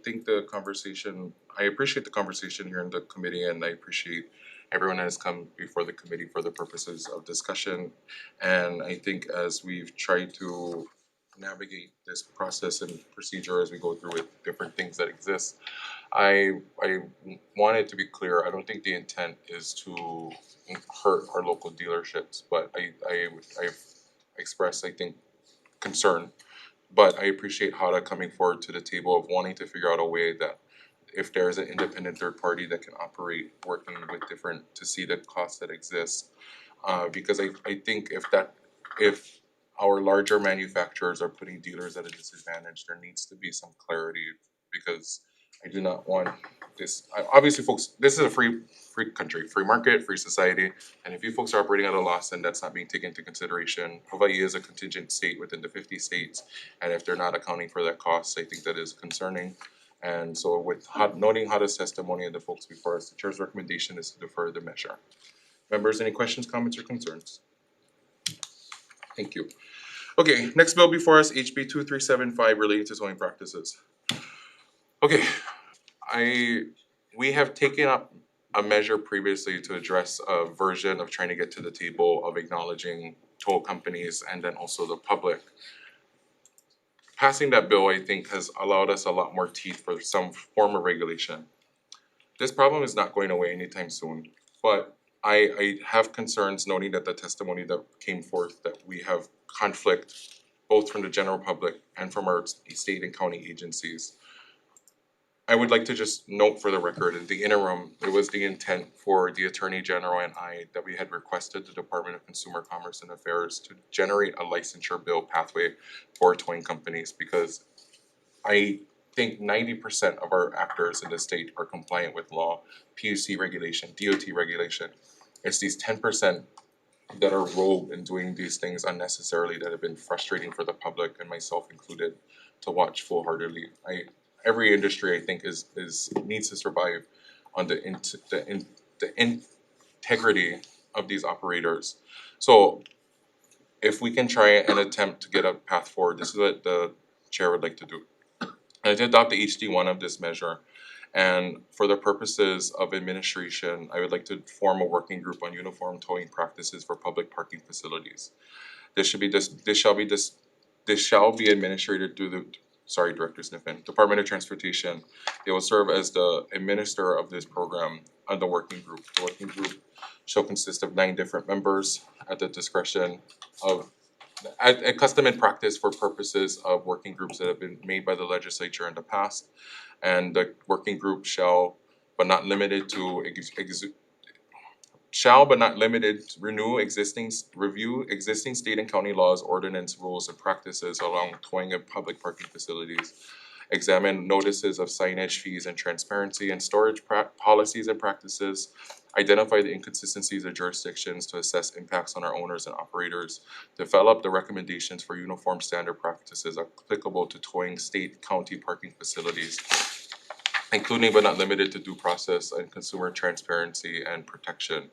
appreciate the conversation here in the committee, and I appreciate everyone that has come before the committee for the purposes of discussion. And I think as we've tried to navigate this process and procedure as we go through with different things that exist, I wanted to be clear. I don't think the intent is to hurt our local dealerships, but I've expressed, I think, concern. But I appreciate HADA coming forward to the table of wanting to figure out a way that if there is an independent third party that can operate, working with different to see the costs that exist. Because I think if our larger manufacturers are putting dealers at a disadvantage, there needs to be some clarity, because I do not want this. Obviously, folks, this is a free country, free market, free society, and if you folks are operating at a loss and that's not being taken into consideration, Hawaii is a contingent state within the 50 states, and if they're not accounting for that cost, I think that is concerning. And so with noting Hada's testimony and the folks before us, the chair's recommendation is to defer the measure. Members, any questions, comments, or concerns? Thank you. Okay, next bill before us, HB 2375 relating to towing practices. Okay, we have taken up a measure previously to address a version of trying to get to the table of acknowledging toll companies and then also the public. Passing that bill, I think, has allowed us a lot more teeth for some form of regulation. This problem is not going away anytime soon, but I have concerns noting that the testimony that came forth that we have conflict both from the general public and from our state and county agencies. I would like to just note for the record, in the interim, it was the intent for the Attorney General and I that we had requested the Department of Consumer Commerce and Affairs to generate a licensure bill pathway for towing companies, because I think 90% of our actors in the state are compliant with law, PUC regulation, DOT regulation. It's these 10% that are rogue and doing these things unnecessarily that have been frustrating for the public and myself included to watch full-heartedly. Every industry, I think, is needs to survive on the integrity of these operators. So if we can try and attempt to get a path forward, this is what the chair would like to do. And to adopt the HD1 of this measure, and for the purposes of administration, I would like to form a working group on uniform towing practices for public parking facilities. This shall be administrated through the Director Sniffen, Department of Transportation. They will serve as the administrator of this program on the working group. The working group shall consist of 9 different members at the discretion of a custom and practice for purposes of working groups that have been made by the legislature in the past. And the working group shall, but not limited to, review existing state and county laws, ordinance, rules, and practices along towing of public parking facilities, examine notices of signage, fees, and transparency and storage policies and practices, identify the inconsistencies of jurisdictions to assess impacts on our owners and operators, develop the recommendations for uniform standard practices applicable to towing state, county parking facilities, including but not limited to due process and consumer transparency and protection.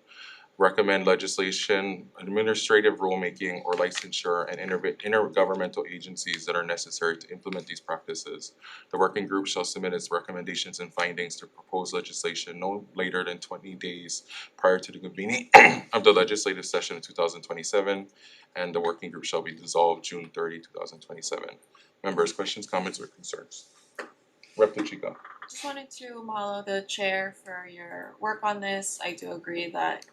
Recommend legislation, administrative rulemaking, or licensure and intergovernmental agencies that are necessary to implement these practices. The working group shall submit its recommendations and findings to proposed legislation no later than 20 days prior to the convening of the legislative session of 2027, and the working group shall be dissolved June 30, 2027. Members, questions, comments, or concerns? Rep. Chica. Just wanted to mahalo the chair for your work on this. I do agree that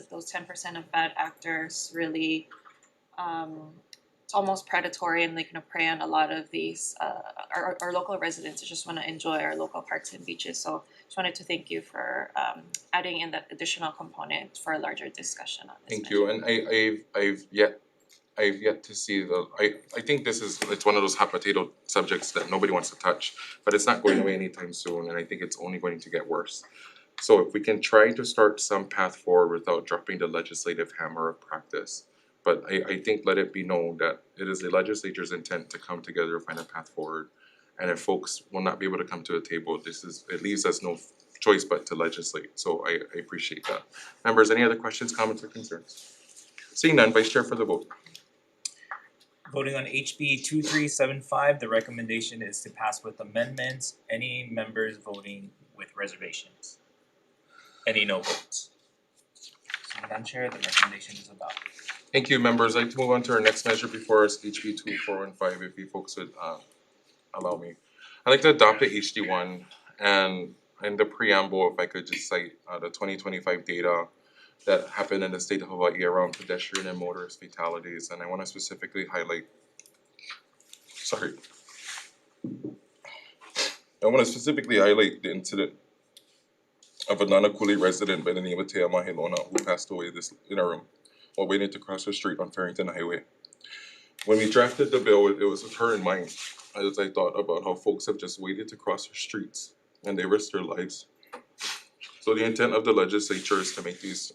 those 10% of bad actors really it's almost predatory, and they kind of prey on a lot of these our local residents who just want to enjoy our local parks and beaches. So just wanted to thank you for adding in that additional component for a larger discussion on this. Thank you, and I've yet to see I think it's one of those hot potato subjects that nobody wants to touch, but it's not going away anytime soon, and I think it's only going to get worse. So if we can try to start some path forward without dropping the legislative hammer of practice, but I think let it be known that it is the legislature's intent to come together and find a path forward. And if folks will not be able to come to a table, it leaves us no choice but to legislate. So I appreciate that. Members, any other questions, comments, or concerns? Seeing none, Vice Chair for the vote. Voting on HB 2375, the recommendation is to pass with amendments. Any members voting with reservations? Any no votes? So Madam Chair, the recommendation is adopted. Thank you, members. I'd like to move on to our next measure before us, HB 2415, if you folks would allow me. I'd like to adopt the HD1, and in the preamble, if I could just cite the 2025 data that happened in the state of Hawaii around pedestrian and motorist fatalities, and I want to specifically highlight the incident of a Nanakuli resident by the name of Tea Mahilona who passed away this interim while waiting to cross the street on Farrington Highway. When we drafted the bill, it was with her in mind, as I thought about how folks have just waited to cross the streets and they risked their lives. So the intent of the legislature is to make these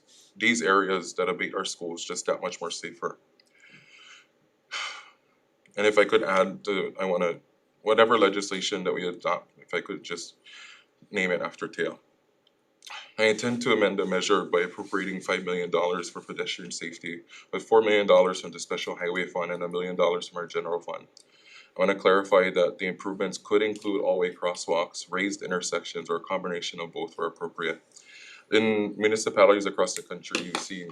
areas that abate our schools just that much more safer. And if I could add, I want to whatever legislation that we adopt, if I could just name it after tail. I intend to amend the measure by appropriating $5 million for pedestrian safety, with $4 million from the special highway fund and $1 million from our general fund. I want to clarify that the improvements could include all-way crosswalks, raised intersections, or a combination of both where appropriate. In municipalities across the country, you see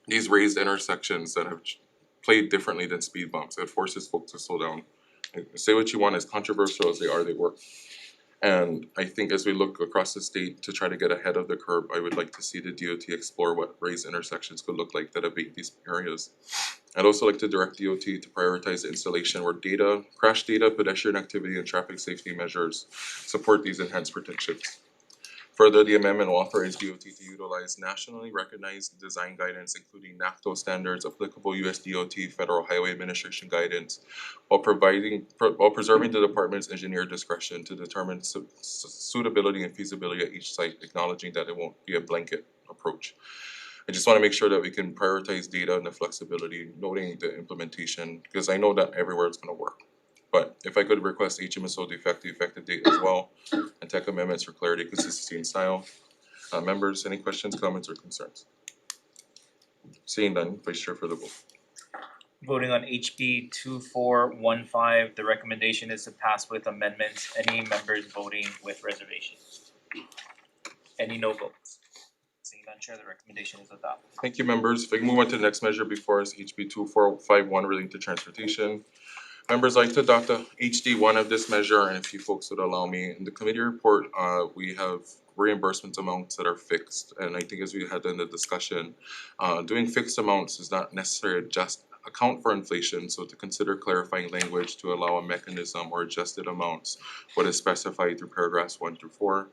these raised intersections that have played differently than speed bumps. It forces folks to slow down. Say what you want, as controversial as they are, they work. And I think as we look across the state to try to get ahead of the curve, I would like to see the DOT explore what raised intersections could look like that abate these areas. I'd also like to direct DOT to prioritize the installation where data, crash data, pedestrian activity, and traffic safety measures support these enhanced protections. Further, the amendment will authorize DOT to utilize nationally recognized design guidance, including NACTO standards, applicable US DOT, Federal Highway Administration guidance, while preserving the department's engineer discretion to determine suitability and feasibility at each site, acknowledging that it won't be a blanket approach. I just want to make sure that we can prioritize data and the flexibility, noting the implementation, because I know that everywhere it's going to work. But if I could request HMSO the effective date as well, and tech amendments for clarity, consistency, and style. Members, any questions, comments, or concerns? Seeing none, Vice Chair for the vote. Voting on HB 2415, the recommendation is to pass with amendments. Any members voting with reservations? Any no votes? Seeing none, Chair, the recommendation is adopted. Thank you, members. If I can move on to the next measure before us, HB 2451 relating to transportation. Members, I'd like to adopt the HD1 of this measure, and if you folks would allow me, in the committee report, we have reimbursement amounts that are fixed, and I think as we had in the discussion, doing fixed amounts is not necessarily just account for inflation, so to consider clarifying language to allow a mechanism or adjusted amounts, what is specified through paragraphs 1 through 4.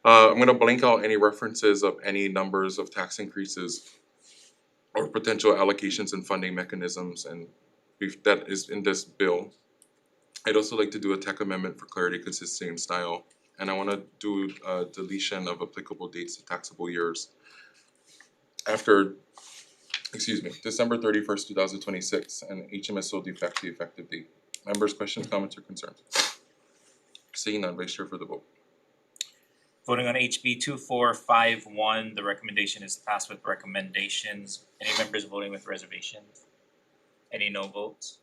I'm gonna blank out any references of any numbers of tax increases or potential allocations and funding mechanisms, and if that is in this bill. I'd also like to do a tech amendment for clarity, consistency, and style. And I wanna do a deletion of applicable dates to taxable years after, December 31st, 2026, and HMSO defect the effective date. Members, questions, comments, or concerns? Seeing none, Vice Chair for the vote. Voting on HB 2451, the recommendation is to pass with recommendations. Any members voting with reservations? Any no votes?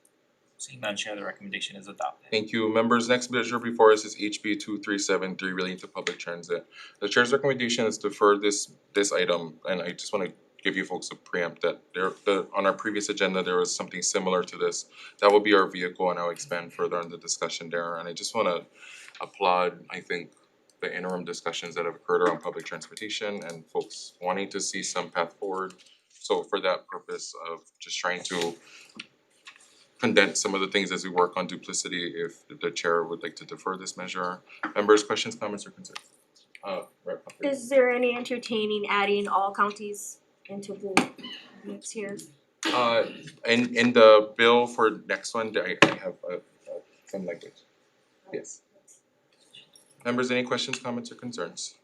Seeing none, Chair, the recommendation is adopted. Thank you. Members, next measure before us is HB 2373 relating to public transit. The Chair's recommendation is to defer this item, and I just wanna give you folks a preempt that on our previous agenda, there was something similar to this. That will be our vehicle, and I'll expand further on the discussion there. And I just wanna applaud, I think, the interim discussions that have occurred around public transportation and folks wanting to see some path forward. So for that purpose of just trying to condense some of the things as we work on duplicity, if the chair would like to defer this measure. Members, questions, comments, or concerns? Rep. Is there any entertaining adding all counties into the mix here? In the bill for next one, I have some language. Yes. Members, any questions, comments, or concerns?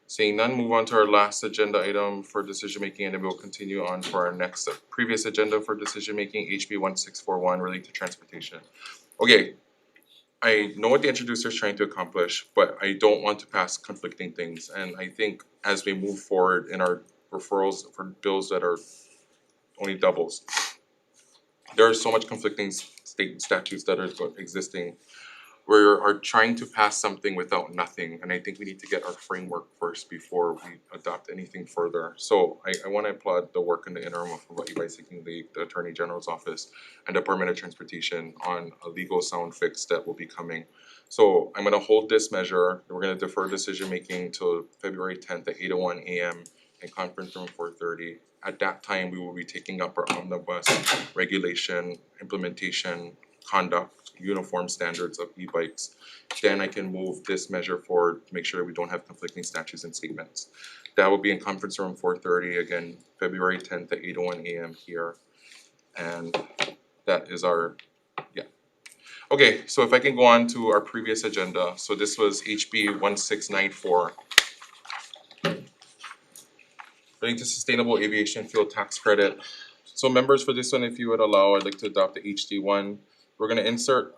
Seeing none, move on to our last agenda item for decision making, and then we'll continue on for our next previous agenda for decision making, HB 1641 relating to transportation. Okay, I know what the introducer is trying to accomplish, but I don't want to pass conflicting things. And I think as we move forward in our referrals for bills that are only doubles, there are so much conflicting state statutes that are existing. We are trying to pass something without nothing, and I think we need to get our framework first before we adopt anything further. So I wanna applaud the work in the interim of what you guys taking the Attorney General's office and Department of Transportation on a legal sound fix that will be coming. So I'm gonna hold this measure, we're gonna defer decision making till February 10th at 8:01 AM in conference room 430. At that time, we will be taking up our omnibus regulation, implementation, conduct, uniform standards of e-bikes. Then I can move this measure forward to make sure we don't have conflicting statutes and statements. That will be in conference room 430, again, February 10th at 8:01 AM here. And that is our, yeah. Okay, so if I can go on to our previous agenda, so this was HB 1694. Relating to sustainable aviation fuel tax credit. So members, for this one, if you would allow, I'd like to adopt the HD1. we're gonna insert,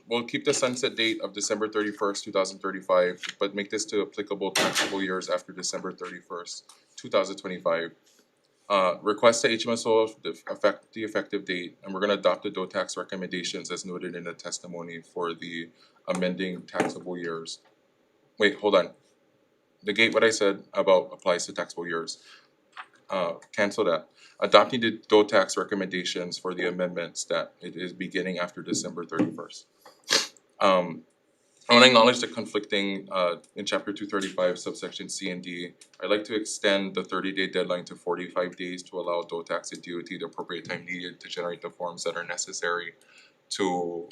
we'll keep the sunset date of December 31st, 2035, but make this to applicable taxable years after December 31st, 2025. Request the HMSO the effective date, and we're gonna adopt the tax recommendations as noted in the testimony for the amending taxable years. Wait, hold on. Negate what I said about applies to taxable years. Cancel that. Adopting the tax recommendations for the amendments that it is beginning after December 31st. I wanna acknowledge the conflicting, in chapter 235, subsection C and D. I'd like to extend the 30-day deadline to 45 days to allow tax and DOT the appropriate time needed to generate the forms that are necessary to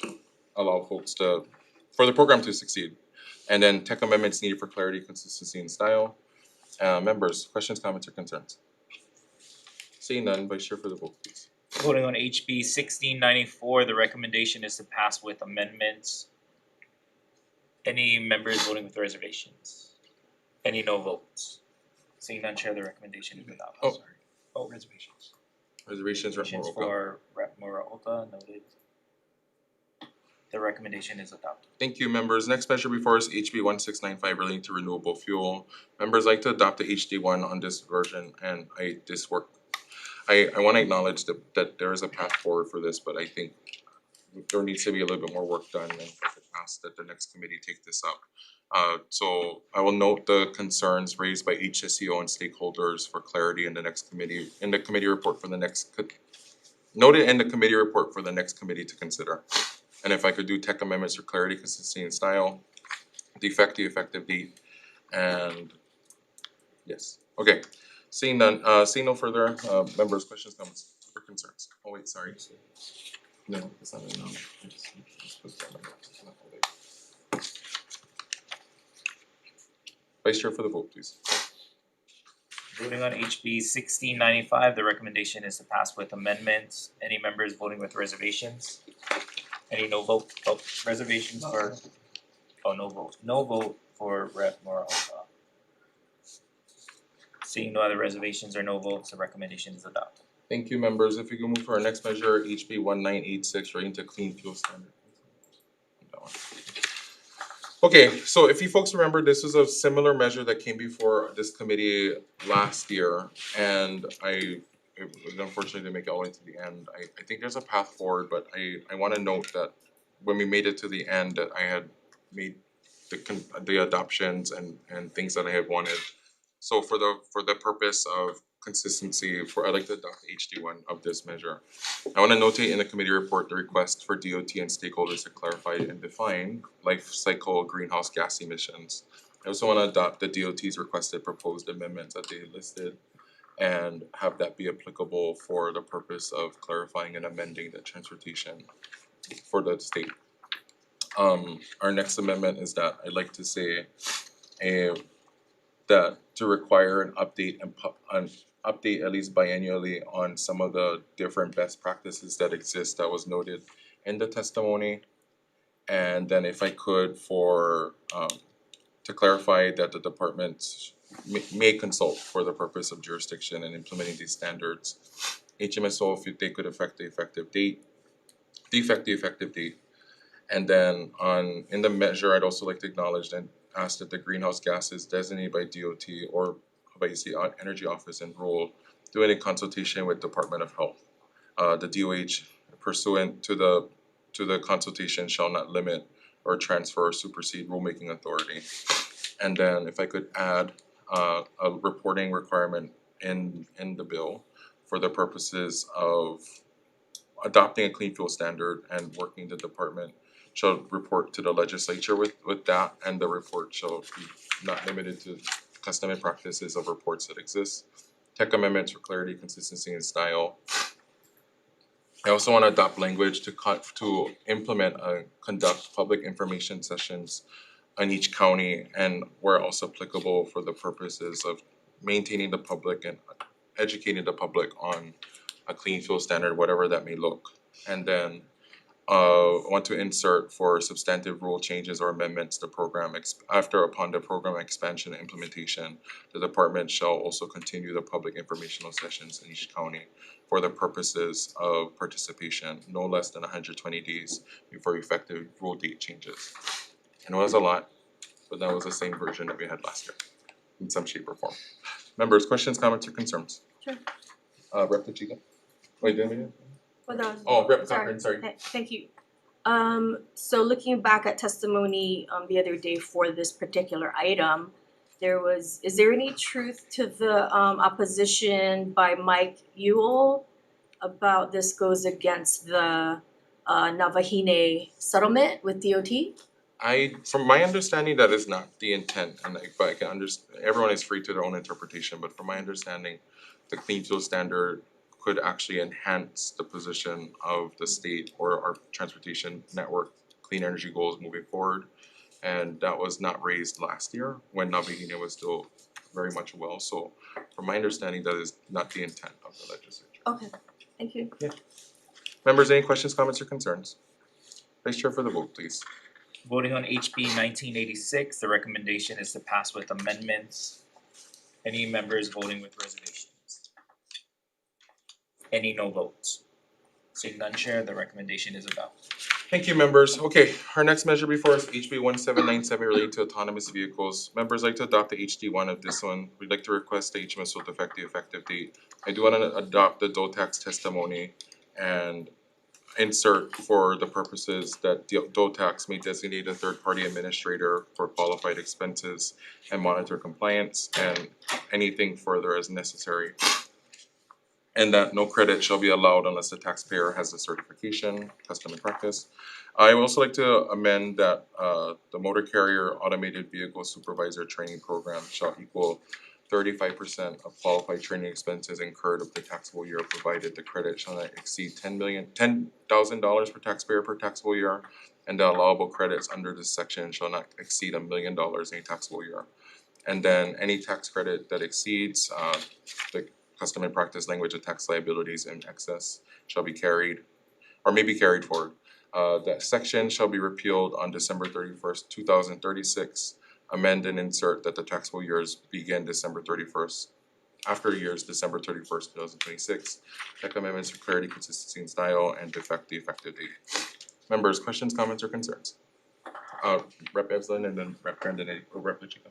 allow folks for the program to succeed. And then tech amendments needed for clarity, consistency, and style. Members, questions, comments, or concerns? Seeing none, Vice Chair for the vote, please. Voting on HB 1694, the recommendation is to pass with amendments. Any members voting with reservations? Any no votes? Seeing none, Chair, the recommendation is adopted. Oh. Sorry. Oh, reservations. Reservations, Rep. Reservations Moroka. for Rep. Muraoka, noted. The recommendation is adopted. Thank you, members. Next measure before us, HB 1695 relating to renewable fuel. Members like to adopt the HD1 on this version, and I want to acknowledge that there is a path forward for this, but I think there needs to be a little bit more work done, and if I could ask that the next committee take this up. So I will note the concerns raised by HSCO and stakeholders for clarity in the next committee, in the committee report for the next, noted in the committee report for the next committee to consider. And if I could do tech amendments for clarity, consistency, and style, the effective date, and yes, okay. Seeing none, seeing no further, members, questions, comments, or concerns? Oh wait, sorry. No, it's not enough. I just put that on. It's not all there. Vice Chair for the vote, please. Voting on HB 1695, the recommendation is to pass with amendments. Any members voting with reservations? Any no vote? Oh, reservations for, oh, no vote. No vote for Rep. Muraoka. Seeing no other reservations or no votes, the recommendation is adopted. Thank you, members. If we can move to our next measure, HB 1986, relating to clean fuel standard. Okay, so if you folks remember, this was a similar measure that came before this committee last year, and it unfortunately didn't make it all the way to the end. I think there's a path forward, but I wanna note that when we made it to the end, that I had made the adoptions and things that I had wanted. So for the purpose of consistency, I'd like to adopt the HD1 of this measure. I wanna notate in the committee report the request for DOT and stakeholders to clarify and define life cycle greenhouse gas emissions. I also wanna adopt the DOT's requested proposed amendments that they listed and have that be applicable for the purpose of clarifying and amending the transportation for the state. Our next amendment is that I'd like to say that to require an update and update at least biannually on some of the different best practices that exist that was noted in the testimony. And then if I could to clarify that the departments may consult for the purpose of jurisdiction and implementing these standards. HMSO, if they could affect the effective date. And then in the measure, I'd also like to acknowledge and ask that the greenhouse gases designated by DOT or Hawaii State Energy Office and rule do any consultation with Department of Health. The DOH pursuant to the consultation shall not limit or transfer or supersede rulemaking authority. And then if I could add a reporting requirement in the bill for the purposes of adopting a clean fuel standard and working the department shall report to the legislature with that, and the report shall be not limited to custom and practices of reports that exist. Tech amendments for clarity, consistency, and style. I also want to adopt language to implement conduct public information sessions in each county and where also applicable for the purposes of maintaining the public and educating the public on a clean fuel standard, whatever that may look. And then want to insert for substantive rule changes or amendments to program upon the program expansion and implementation, the department shall also continue the public informational sessions in each county for the purposes of participation no less than 120 days before effective rule date changes. And it was a lot, but that was the same version that we had last year in some shape or form. Members, questions, comments, or concerns? Sure. Rep. Chica? Wait, did we? Well, that was- Oh, Rep. Cochran, sorry. Thank you. So looking back at testimony the other day for this particular item, is there any truth to the opposition by Mike Ewell about this goes against the Navahine settlement with DOT? From my understanding, that is not the intent, and but I can understand, everyone is free to their own interpretation, but from my understanding, the clean fuel standard could actually enhance the position of the state or our transportation network clean energy goals moving forward. And that was not raised last year when Navahine was still very much well, so from my understanding, that is not the intent of the legislature. Okay, thank you. Yeah. Members, any questions, comments, or concerns? Vice Chair for the vote, please. Voting on HB 1986, the recommendation is to pass with amendments. Any members voting with reservations? Any no votes? Seeing none, Chair, the recommendation is adopted. Thank you, members. Okay, our next measure before us, HB 1797 related to autonomous vehicles. Members like to adopt the HD1 of this one. We'd like to request the HMS will affect the effective date. I do want to adopt the DOTAX testimony and insert for the purposes that DOTAX may designate a third-party administrator for qualified expenses and monitor compliance and anything further as necessary. And that no credit shall be allowed unless the taxpayer has a certification, custom and practice. I would also like to amend that the motor carrier automated vehicle supervisor training program shall equal 35% of qualified training expenses incurred of the taxable year, provided the credit shall not exceed $10,000 per taxpayer per taxable year, and the allowable credits under this section shall not exceed $1 million in a taxable year. And then any tax credit that exceeds the custom and practice language of tax liabilities in excess shall be carried or may be carried forward. That section shall be repealed on December 31st, 2036. Amend and insert that the taxable years begin December 31st, after years December 31st, 2026. Tech amendments for clarity, consistency, and style, and affect the effective date. Members, questions, comments, or concerns? Rep. Evslin and then Rep. Brandon or Rep. Chica.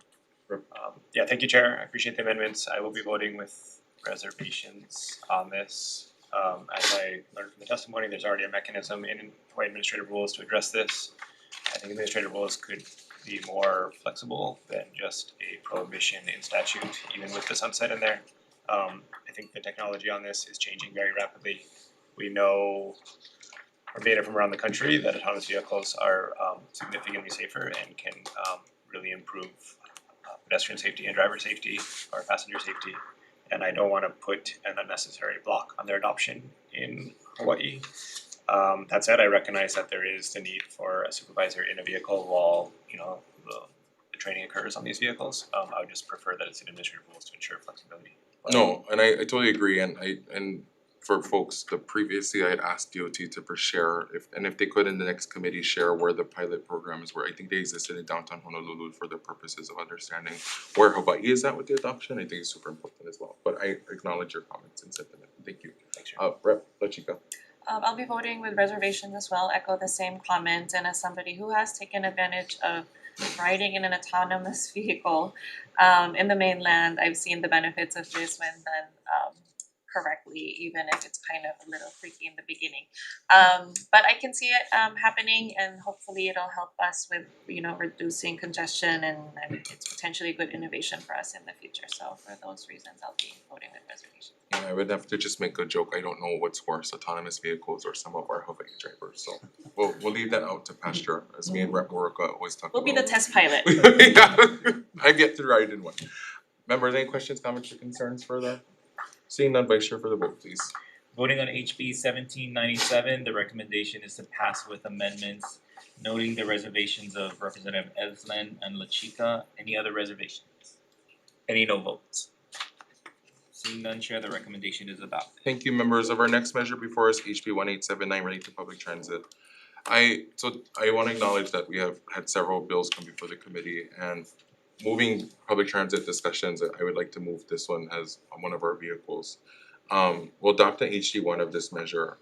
Yeah, thank you, Chair. I appreciate the amendments. I will be voting with reservations on this. As I learned from the testimony, there's already a mechanism in Hawaii administrative rules to address this. I think administrative rules could be more flexible than just a prohibition in statute, even with the sunset in there. I think the technology on this is changing very rapidly. We know from data from around the country that autonomous vehicles are significantly safer and can really improve pedestrian safety and driver safety or passenger safety. And I don't want to put an unnecessary block on their adoption in Hawaii. That said, I recognize that there is the need for a supervisor in a vehicle while the training occurs on these vehicles. I would just prefer that it's in administrative rules to ensure flexibility. No, and I totally agree, and for folks, previously I had asked DOT to share if they could in the next committee share where the pilot program is, where I think they existed in downtown Honolulu for the purposes of understanding where Hawaii is at with the adoption. I think it's super important as well, but I acknowledge your comments and sentiment. Thank you. Thanks, Rep. Chica. I'll be voting with reservations as well, echo the same comment, and as somebody who has taken advantage of riding in an autonomous vehicle in the mainland, I've seen the benefits of this when done correctly, even if it's kind of a little freaky in the beginning. But I can see it happening, and hopefully it'll help us with reducing congestion, and it's potentially a good innovation for us in the future. So for those reasons, I'll be voting with reservations. Yeah, I would have to just make a joke. I don't know what's worse, autonomous vehicles or some of our Hawaii drivers. So we'll leave that out to pasture, as me and Rep. Morica always talk We'll about. be the test pilot. Yeah, I get to ride in one. Members, any questions, comments, or concerns further? Seeing none, Vice Chair for the vote, please. Voting on HB 1797, the recommendation is to pass with amendments, noting the reservations of Representative Evslin and LaChica. Any other reservations? Any no votes? Seeing none, Chair, the recommendation is adopted. Thank you, members. Of our next measure before us, HB 1879 related to public transit. I wanna acknowledge that we have had several bills come before the committee and moving public transit discussions, I would like to move this one as one of our vehicles. We'll adopt the HD1 of this measure.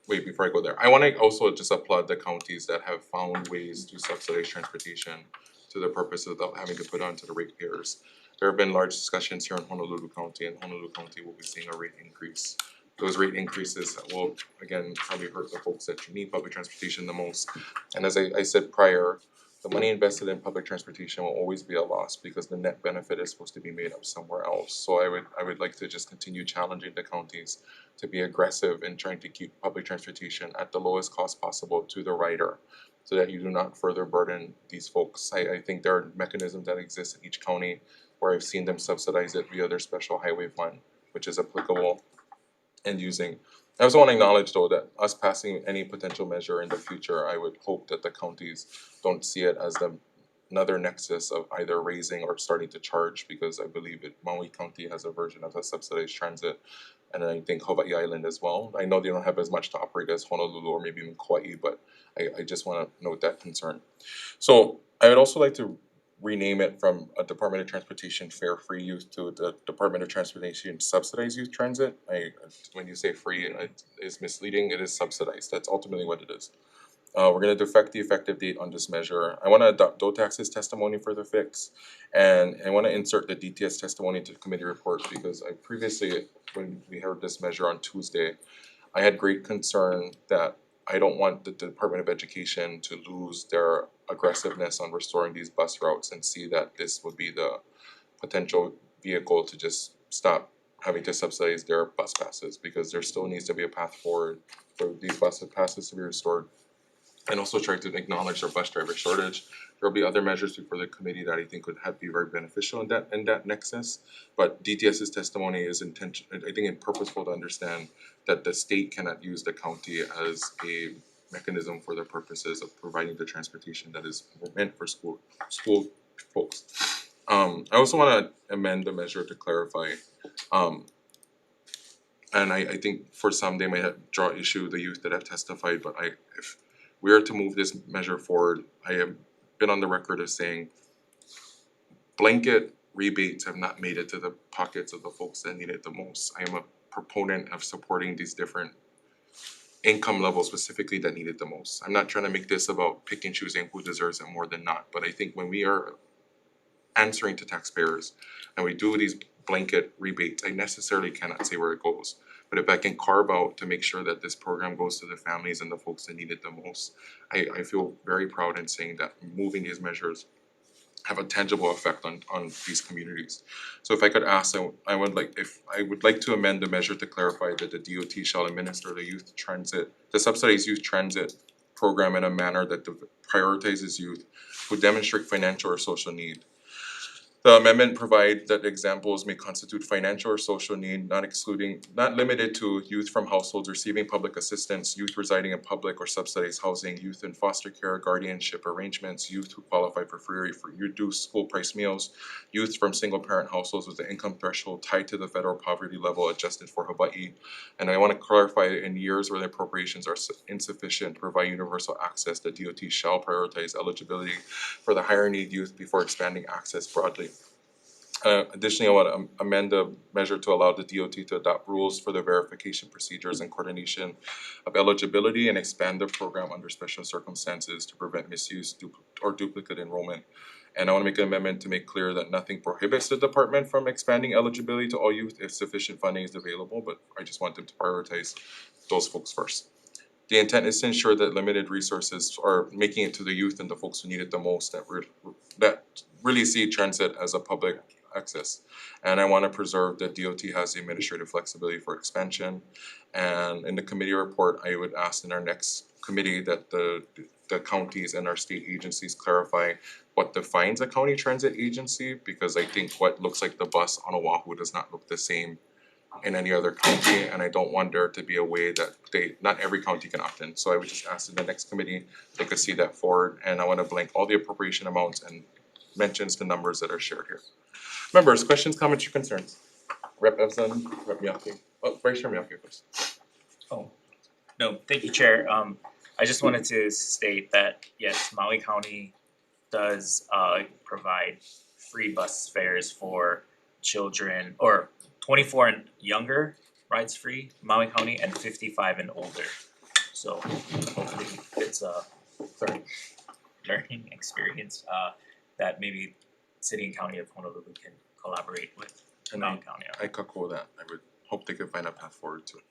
Wait, before I go there, I wanna also just applaud the counties that have found ways to subsidize transportation to the purpose without having to put onto the ratepayers. There have been large discussions here in Honolulu County, and Honolulu County will be seeing a rate increase. Those rate increases will, again, probably hurt the folks that need public transportation the most. And as I said prior, the money invested in public transportation will always be a loss because the net benefit is supposed to be made up somewhere else. So I would like to just continue challenging the counties to be aggressive in trying to keep public transportation at the lowest cost possible to the rider, so that you do not further burden these folks. I think there are mechanisms that exist in each county where I've seen them subsidize it via their special highway fund, which is applicable and using. I also want to acknowledge though that us passing any potential measure in the future, I would hope that the counties don't see it as another nexus of either raising or starting to charge, because I believe Maui County has a version of a subsidized transit, and I think Hawaii Island as well. I know they don't have as much to operate as Honolulu or maybe even Kauai, but I just want to note that concern. So I would also like to rename it from a Department of Transportation fare free youth to the Department of Transportation subsidized youth transit. When you say free, it is misleading. It is subsidized. That's ultimately what it is. We're going to defect the effective date on this measure. I want to adopt DOTAX's testimony for the fix, and I want to insert the DTS testimony to the committee report, because I previously, when we heard this measure on Tuesday, I had great concern that I don't want the Department of Education to lose their aggressiveness on restoring these bus routes and see that this would be the potential vehicle to just stop having to subsidize their bus passes, because there still needs to be a path forward for these bus passes to be restored. And also try to acknowledge our bus driver shortage. There will be other measures before the committee that I think would be very beneficial in that nexus. But DTS's testimony is I think it's purposeful to understand that the state cannot use the county as a mechanism for the purposes of providing the transportation that is meant for school folks. I also want to amend the measure to clarify. And I think for some they might draw issue, the youth that have testified, but if we are to move this measure forward, I have been on the record as saying blanket rebates have not made it to the pockets of the folks that need it the most. I am a proponent of supporting these different income levels specifically that need it the most. I'm not trying to make this about pick and choosing who deserves it more than not, but I think when we are answering to taxpayers and we do these blanket rebates, I necessarily cannot say where it goes. But if I can carve out to make sure that this program goes to the families and the folks that need it the most, I feel very proud in saying that moving these measures have a tangible effect on these communities. So if I could ask, I would like to amend the measure to clarify that the DOT shall administer the subsidized youth transit program in a manner that prioritizes youth who demonstrate financial or social need. The amendment provides that examples may constitute financial or social need, not limited to youth from households receiving public assistance, youth residing in public or subsidized housing, youth in foster care, guardianship arrangements, youth who qualify for free or reduced school price meals, youth from single parent households with the income threshold tied to the federal poverty level adjusted for Hawaii. And I want to clarify, in years where the appropriations are insufficient to provide universal access, the DOT shall prioritize eligibility for the higher need youth before expanding access broadly. Additionally, I want to amend the measure to allow the DOT to adopt rules for the verification procedures and coordination of eligibility and expand the program under special circumstances to prevent misuse or duplicate enrollment. And I want to make an amendment to make clear that nothing prohibits the department from expanding eligibility to all youth if sufficient funding is available, but I just want them to prioritize those folks first. The intent is to ensure that limited resources are making it to the youth and the folks who need it the most that really see transit as a public access. And I want to preserve that DOT has the administrative flexibility for expansion. And in the committee report, I would ask in our next committee that the counties and our state agencies clarify what defines a county transit agency, because I think what looks like the bus on Oahu does not look the same in any other county, and I don't want there to be a way that not every county can opt in. So I would just ask in the next committee, they could see that forward, and I want to blank all the appropriation amounts and mentions the numbers that are shared here. Members, questions, comments, or concerns? Rep. Evson, Rep. Miyake. Oh, Vice Chair Miyake first. Oh, No, thank you, Chair. I just wanted to state that, yes, Maui County does provide free bus fares for children, or 24 and younger rides free, Maui County, and 55 and older. So hopefully it's a learning experience that maybe City and County of Honolulu can collaborate with Maui County. I echo that. I would hope they could find a path forward to it.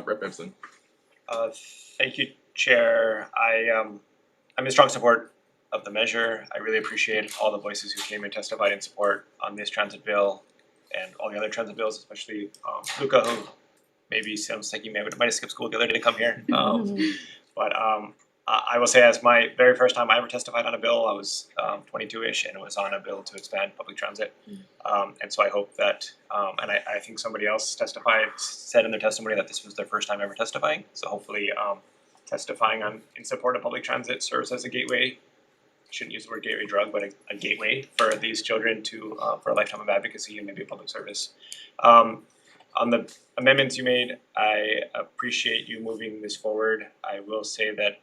Rep. Ebsen. Thank you, Chair. I'm in strong support of the measure. I really appreciate all the voices who came and testified in support on this transit bill and all the other transit bills, especially Luca, who maybe sounds like he might have skipped school the other day to come here. But I will say, as my very first time I ever testified on a bill, I was 22-ish, and it was on a bill to expand public transit. And so I hope that, and I think somebody else said in their testimony that this was their first time ever testifying. So hopefully testifying in support of public transit serves as a gateway. Shouldn't use the word gateway drug, but a gateway for these children to for a lifetime of advocacy and maybe a public service. On the amendments you made, I appreciate you moving this forward. I will say that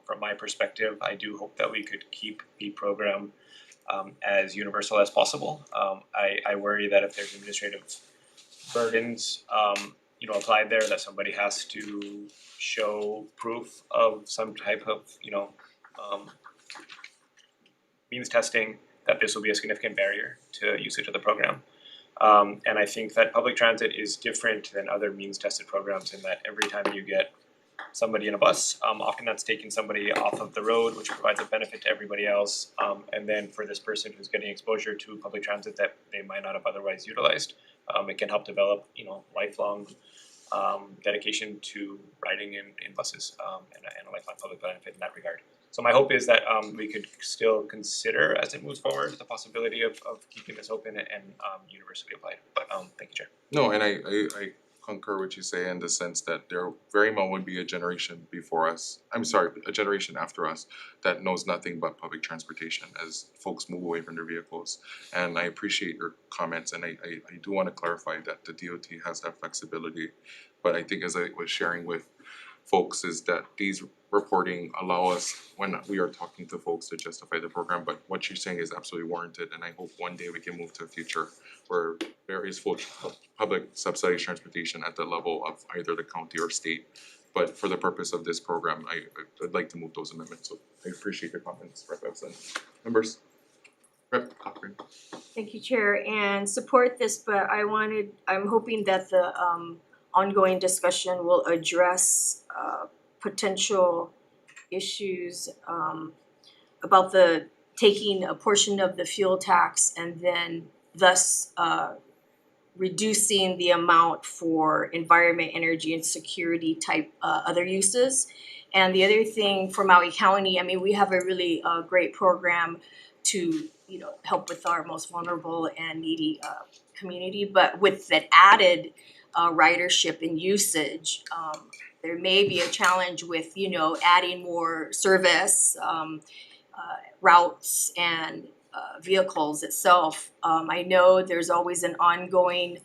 from my perspective, I do hope that we could keep the program as universal as possible. I worry that if there's administrative burdens applied there, that somebody has to show proof of some type of means testing, that this will be a significant barrier to usage of the program. And I think that public transit is different than other means tested programs in that every time you get somebody in a bus, often that's taking somebody off of the road, which provides a benefit to everybody else. And then for this person who's getting exposure to public transit that they might not have otherwise utilized, it can help develop lifelong dedication to riding in buses and a lifelong public benefit in that regard. So my hope is that we could still consider, as it moves forward, the possibility of keeping this open and universally applied. But thank you, Chair. No, and I concur what you say in the sense that there very well would be a generation before us, a generation after us that knows nothing but public transportation as folks move away from their vehicles. And I appreciate your comments, and I do want to clarify that the DOT has that flexibility. But I think, as I was sharing with folks, is that these reporting allow us, when we are talking to folks, to justify the program. But what you're saying is absolutely warranted, and I hope one day we can move to a future where there is full public subsidized transportation at the level of either the county or state. But for the purpose of this program, I'd like to move those amendments. So I appreciate your comments, Rep. Ebsen. Members, Rep. Cochran. Thank you, Chair, and support this, but I'm hoping that the ongoing discussion will address potential issues about the taking a portion of the fuel tax and then thus reducing the amount for environment, energy, and security type other uses. And the other thing for Maui County, I mean, we have a really great program to help with our most vulnerable and needy community, but with that added ridership and usage, there may be a challenge with adding more service routes and vehicles itself. I know there's always an ongoing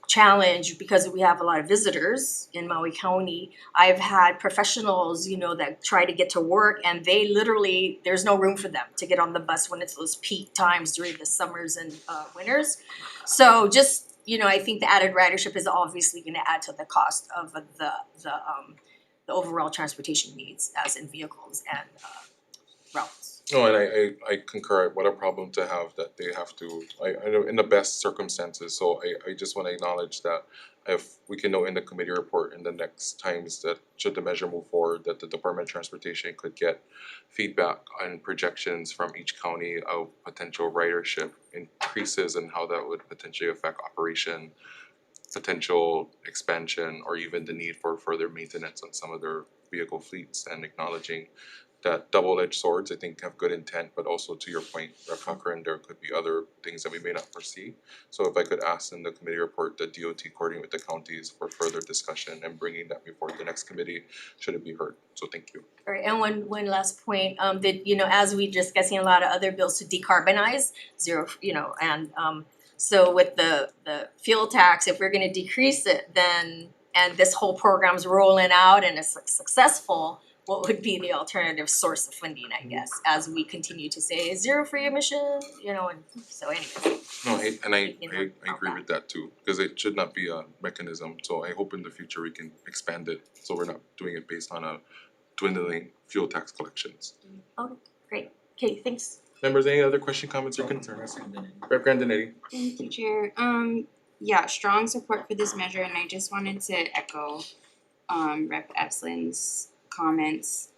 challenge because we have a lot of visitors in Maui County. I've had professionals, that try to get to work and they literally, there's no room for them to get on the bus when it's those peak times during the summers and winters. So just, I think the added ridership is obviously going to add to the cost of the overall transportation needs, as in vehicles and routes. No, and I concur. What a problem to have that they have to, I know in the best circumstances. So I just want to acknowledge that if we can know in the committee report in the next times that should the measure move forward, that the Department of Transportation could get feedback and projections from each county of potential ridership increases and how that would potentially affect operation, potential expansion, or even the need for further maintenance on some of their vehicle fleets, and acknowledging that double-edged swords, I think, have good intent, but also to your point, Rep. Cochran, there could be other things that we may not foresee. So if I could ask in the committee report that DOT coordinate with the counties for further discussion and bringing that before the next committee, should it be heard. So thank you. All right, and one last point, that, as we discussing a lot of other bills to decarbonize zero, and so with the fuel tax, if we're gonna decrease it, then and this whole program's rolling out and it's successful, what would be the alternative source of funding, I guess, as we continue to say zero free admission, you know, and so anyways. No, I agree with that too, because it should not be a mechanism, so I hope in the future we can expand it, so we're not doing it based on a dwindling fuel tax collections. Okay, great. Okay, thanks. Members, any other question, comments, or concerns? Rep. Grandinetti. Thank you, Chair. Yeah, strong support for this measure, and I just wanted to echo Rep. Epslin's comments.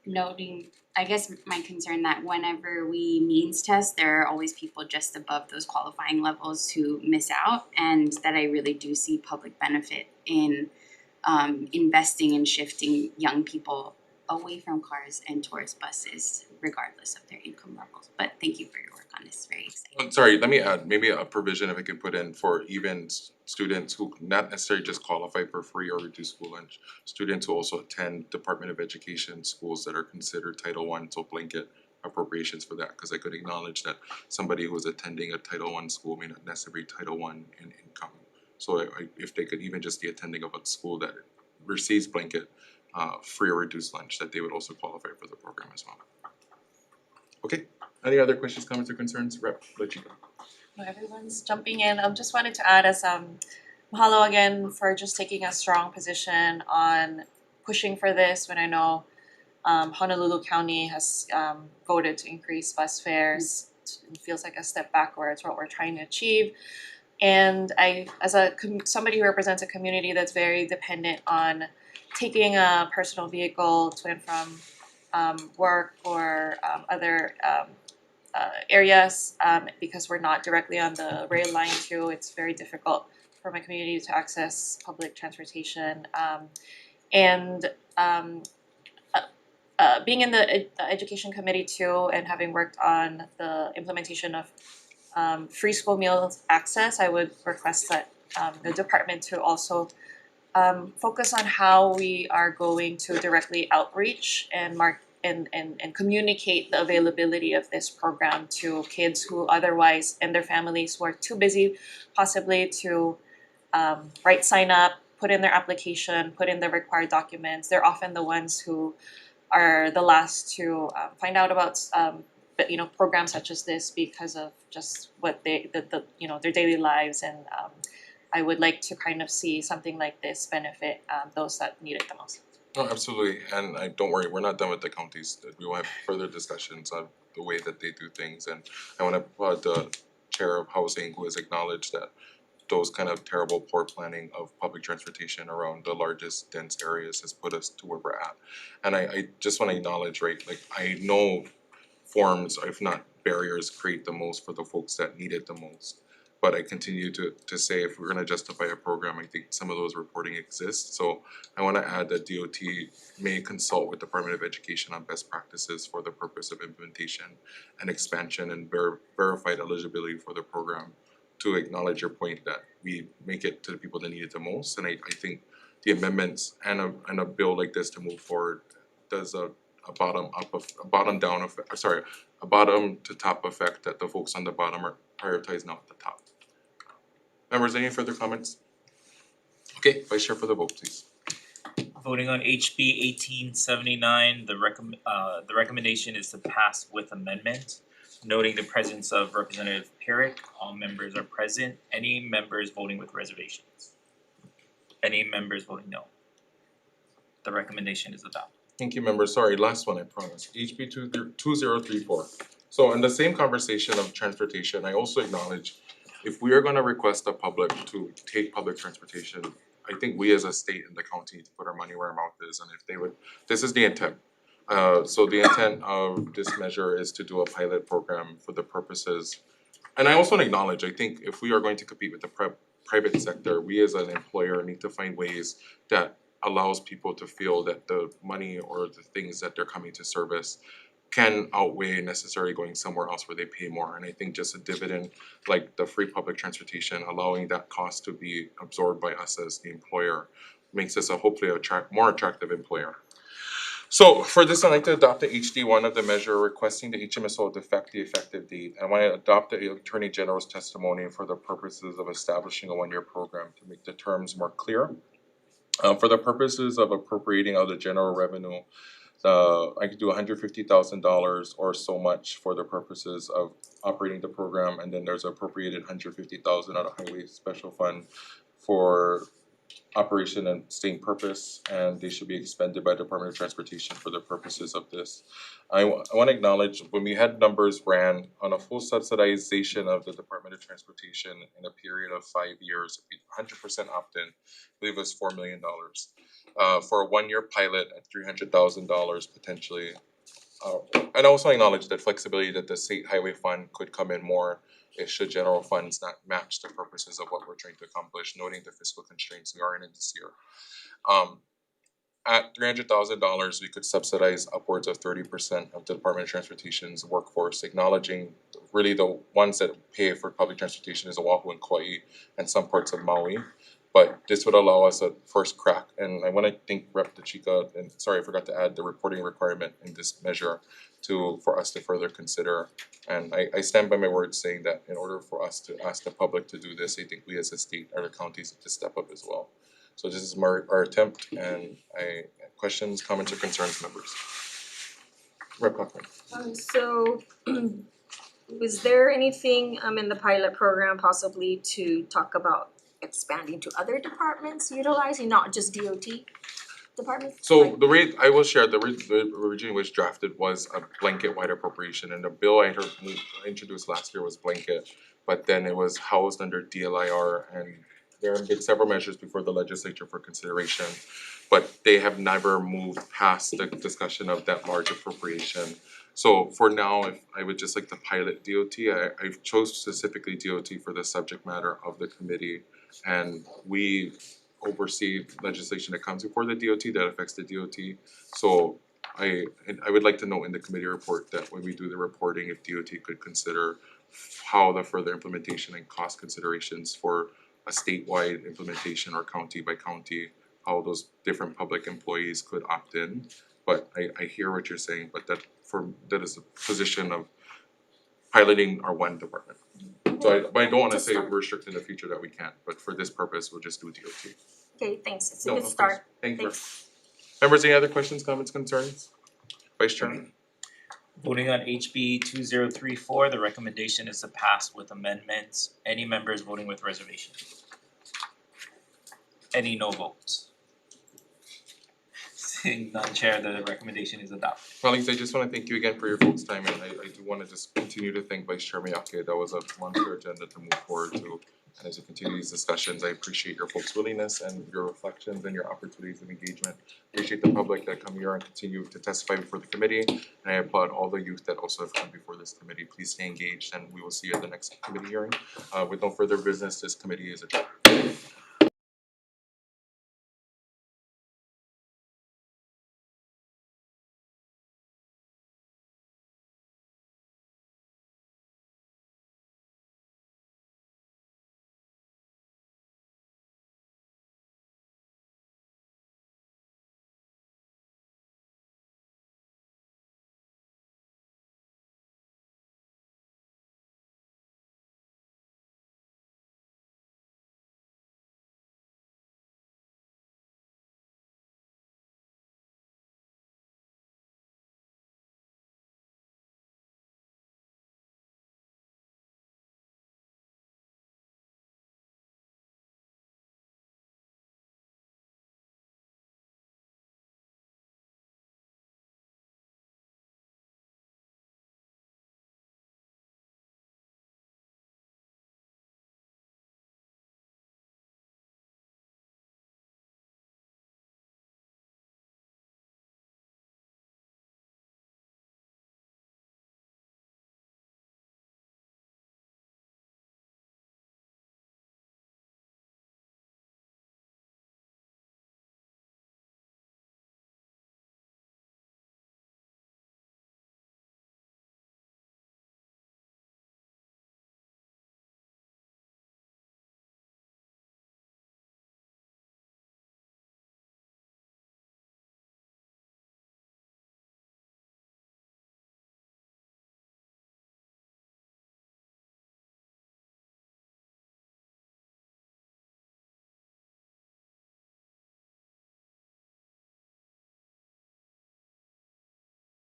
Noting, I guess my concern that whenever we means test, there are always people just above those qualifying levels who miss out, and that I really do see public benefit in investing and shifting young people away from cars and towards buses, regardless of their income levels. But thank you for your work on this, very exciting. Sorry, let me add maybe a provision if I can put in for even students who not necessarily just qualify for free or reduced school lunch, students who also attend Department of Education schools that are considered Title I, so blanket appropriations for that, because I could acknowledge that somebody who is attending a Title I school may not necessarily be Title I in income. So if they could even just be attending of a school that receives blanket free or reduced lunch, that they would also qualify for the program as well. Okay, any other questions, comments, or concerns? Rep. Lachika. No, everyone's jumping in. Just wanted to add as mahalo again for just taking a strong position on pushing for this when I know Honolulu County has voted to increase bus fares. It feels like a step backwards what we're trying to achieve. And I, as somebody who represents a community that's very dependent on taking a personal vehicle to and from work or other areas, because we're not directly on the rail line too, it's very difficult for my community to access public transportation. Being in the education committee too, and having worked on the implementation of free school meals access, I would request that the department to also focus on how we are going to directly outreach and and communicate the availability of this program to kids who otherwise and their families who are too busy possibly to write sign up, put in their application, put in the required documents. They're often the ones who are the last to find out about programs such as this because of just what their daily lives, and I would like to kind of see something like this benefit those that need it the most. No, absolutely, and don't worry, we're not done with the counties. We will have further discussions on the way that they do things, and I want to applaud the chair of housing who has acknowledged that those kind of terrible poor planning of public transportation around the largest dense areas has put us to where we're at. And I just want to acknowledge, right, like I know forms, if not barriers, create the most for the folks that need it the most. But I continue to say if we're gonna justify a program, I think some of those reporting exist. So I wanna add that DOT may consult with Department of Education on best practices for the purpose of implementation and expansion and verified eligibility for the program, to acknowledge your point that we make it to the people that need it the most. And I think the amendments and a bill like this to move forward does a bottom to top effect that the folks on the bottom are prioritized now at the top. Members, any further comments? Okay, Vice Chair for the vote, please. Voting on HB 1879, the recommendation is to pass with amendment. Noting the presence of Representative Pirrick, all members are present. Any members voting with reservations? Any members voting no? The recommendation is adopted. Thank you, members. Sorry, last one, I promise. HB 2034. So in the same conversation of transportation, I also acknowledge if we are gonna request the public to take public transportation, I think we as a state and the county need to put our money where our mouth is, and if they would, this is the intent. So the intent of this measure is to do a pilot program for the purposes, and I also acknowledge, I think if we are going to compete with the private sector, we as an employer need to find ways that allows people to feel that the money or the things that they're coming to service can outweigh necessarily going somewhere else where they pay more. And I think just a dividend like the free public transportation, allowing that cost to be absorbed by us as the employer, makes us hopefully more attractive employer. So for this, I'd like to adopt the HD1 of the measure requesting the HMSO to affect the effective date. I want to adopt the Attorney General's testimony for the purposes of establishing a one-year program to make the terms more clear. For the purposes of appropriating out of the general revenue, I could do $150,000 or so much for the purposes of operating the program, and then there's appropriated $150,000 out of Highway Special Fund for operation and staying purpose, and they should be expended by Department of Transportation for the purposes of this. I want to acknowledge when we had numbers ran on a full subsidization of the Department of Transportation in a period of 5 years, 100% opt-in, I believe it was $4 million. For a one-year pilot at $300,000 potentially. And also acknowledge that flexibility that the state highway fund could come in more if should general funds not match the purposes of what we're trying to accomplish, noting the fiscal constraints we are in this year. At $300,000, we could subsidize upwards of 30% of the Department of Transportation's workforce, acknowledging really the ones that pay for public transportation is Oahu and Kauai and some parts of Maui. But this would allow us a first crack, and I want to thank Rep. DeChica, and sorry, I forgot to add the reporting requirement in this measure for us to further consider. And I stand by my word saying that in order for us to ask the public to do this, I think we as a state or the counties have to step up as well. So this is our attempt, and questions, comments, or concerns, members? Rep. Cochran. So was there anything in the pilot program possibly to talk about expanding to other departments utilizing, not just DOT departments? So the rate I will share, the originally was drafted was a blanket wide appropriation, and the bill I heard introduced last year was blanket, but then it was housed under DLIR, and there have been several measures before the legislature for consideration, but they have never moved past the discussion of that large appropriation. So for now, if I would just like to pilot DOT, I chose specifically DOT for the subject matter of the committee, and we oversee legislation that comes before the DOT that affects the DOT. So I would like to note in the committee report that when we do the reporting, if DOT could consider how the further implementation and cost considerations for a statewide implementation or county by county, how those different public employees could opt in. But I hear what you're saying, but that is a position of piloting our one department. So but I don't wanna say restrict in the future that we can't, but for this purpose, we'll just do DOT. Okay, thanks, it's a No, good of start. course. Thank you. Thanks. Members, any other questions, comments, concerns? Vice Chair? Voting on HB 2034, the recommendation is to pass with amendments. Any members voting with reservation? Any no votes? Seeing none, Chair, the recommendation is adopted. Colleagues, I just wanna thank you again for your folks' time, and I do wanna just continue to thank Vice Chair Miyake. That was a monster agenda to move forward to. And as we continue these discussions, I appreciate your folks' willingness and your reflections and your opportunities of engagement. Appreciate the public that come here and continue to testify before the committee. And I applaud all the youth that also have come before this committee. Please stay engaged, and we will see you at the next committee hearing. With no further business, this committee is adjourned.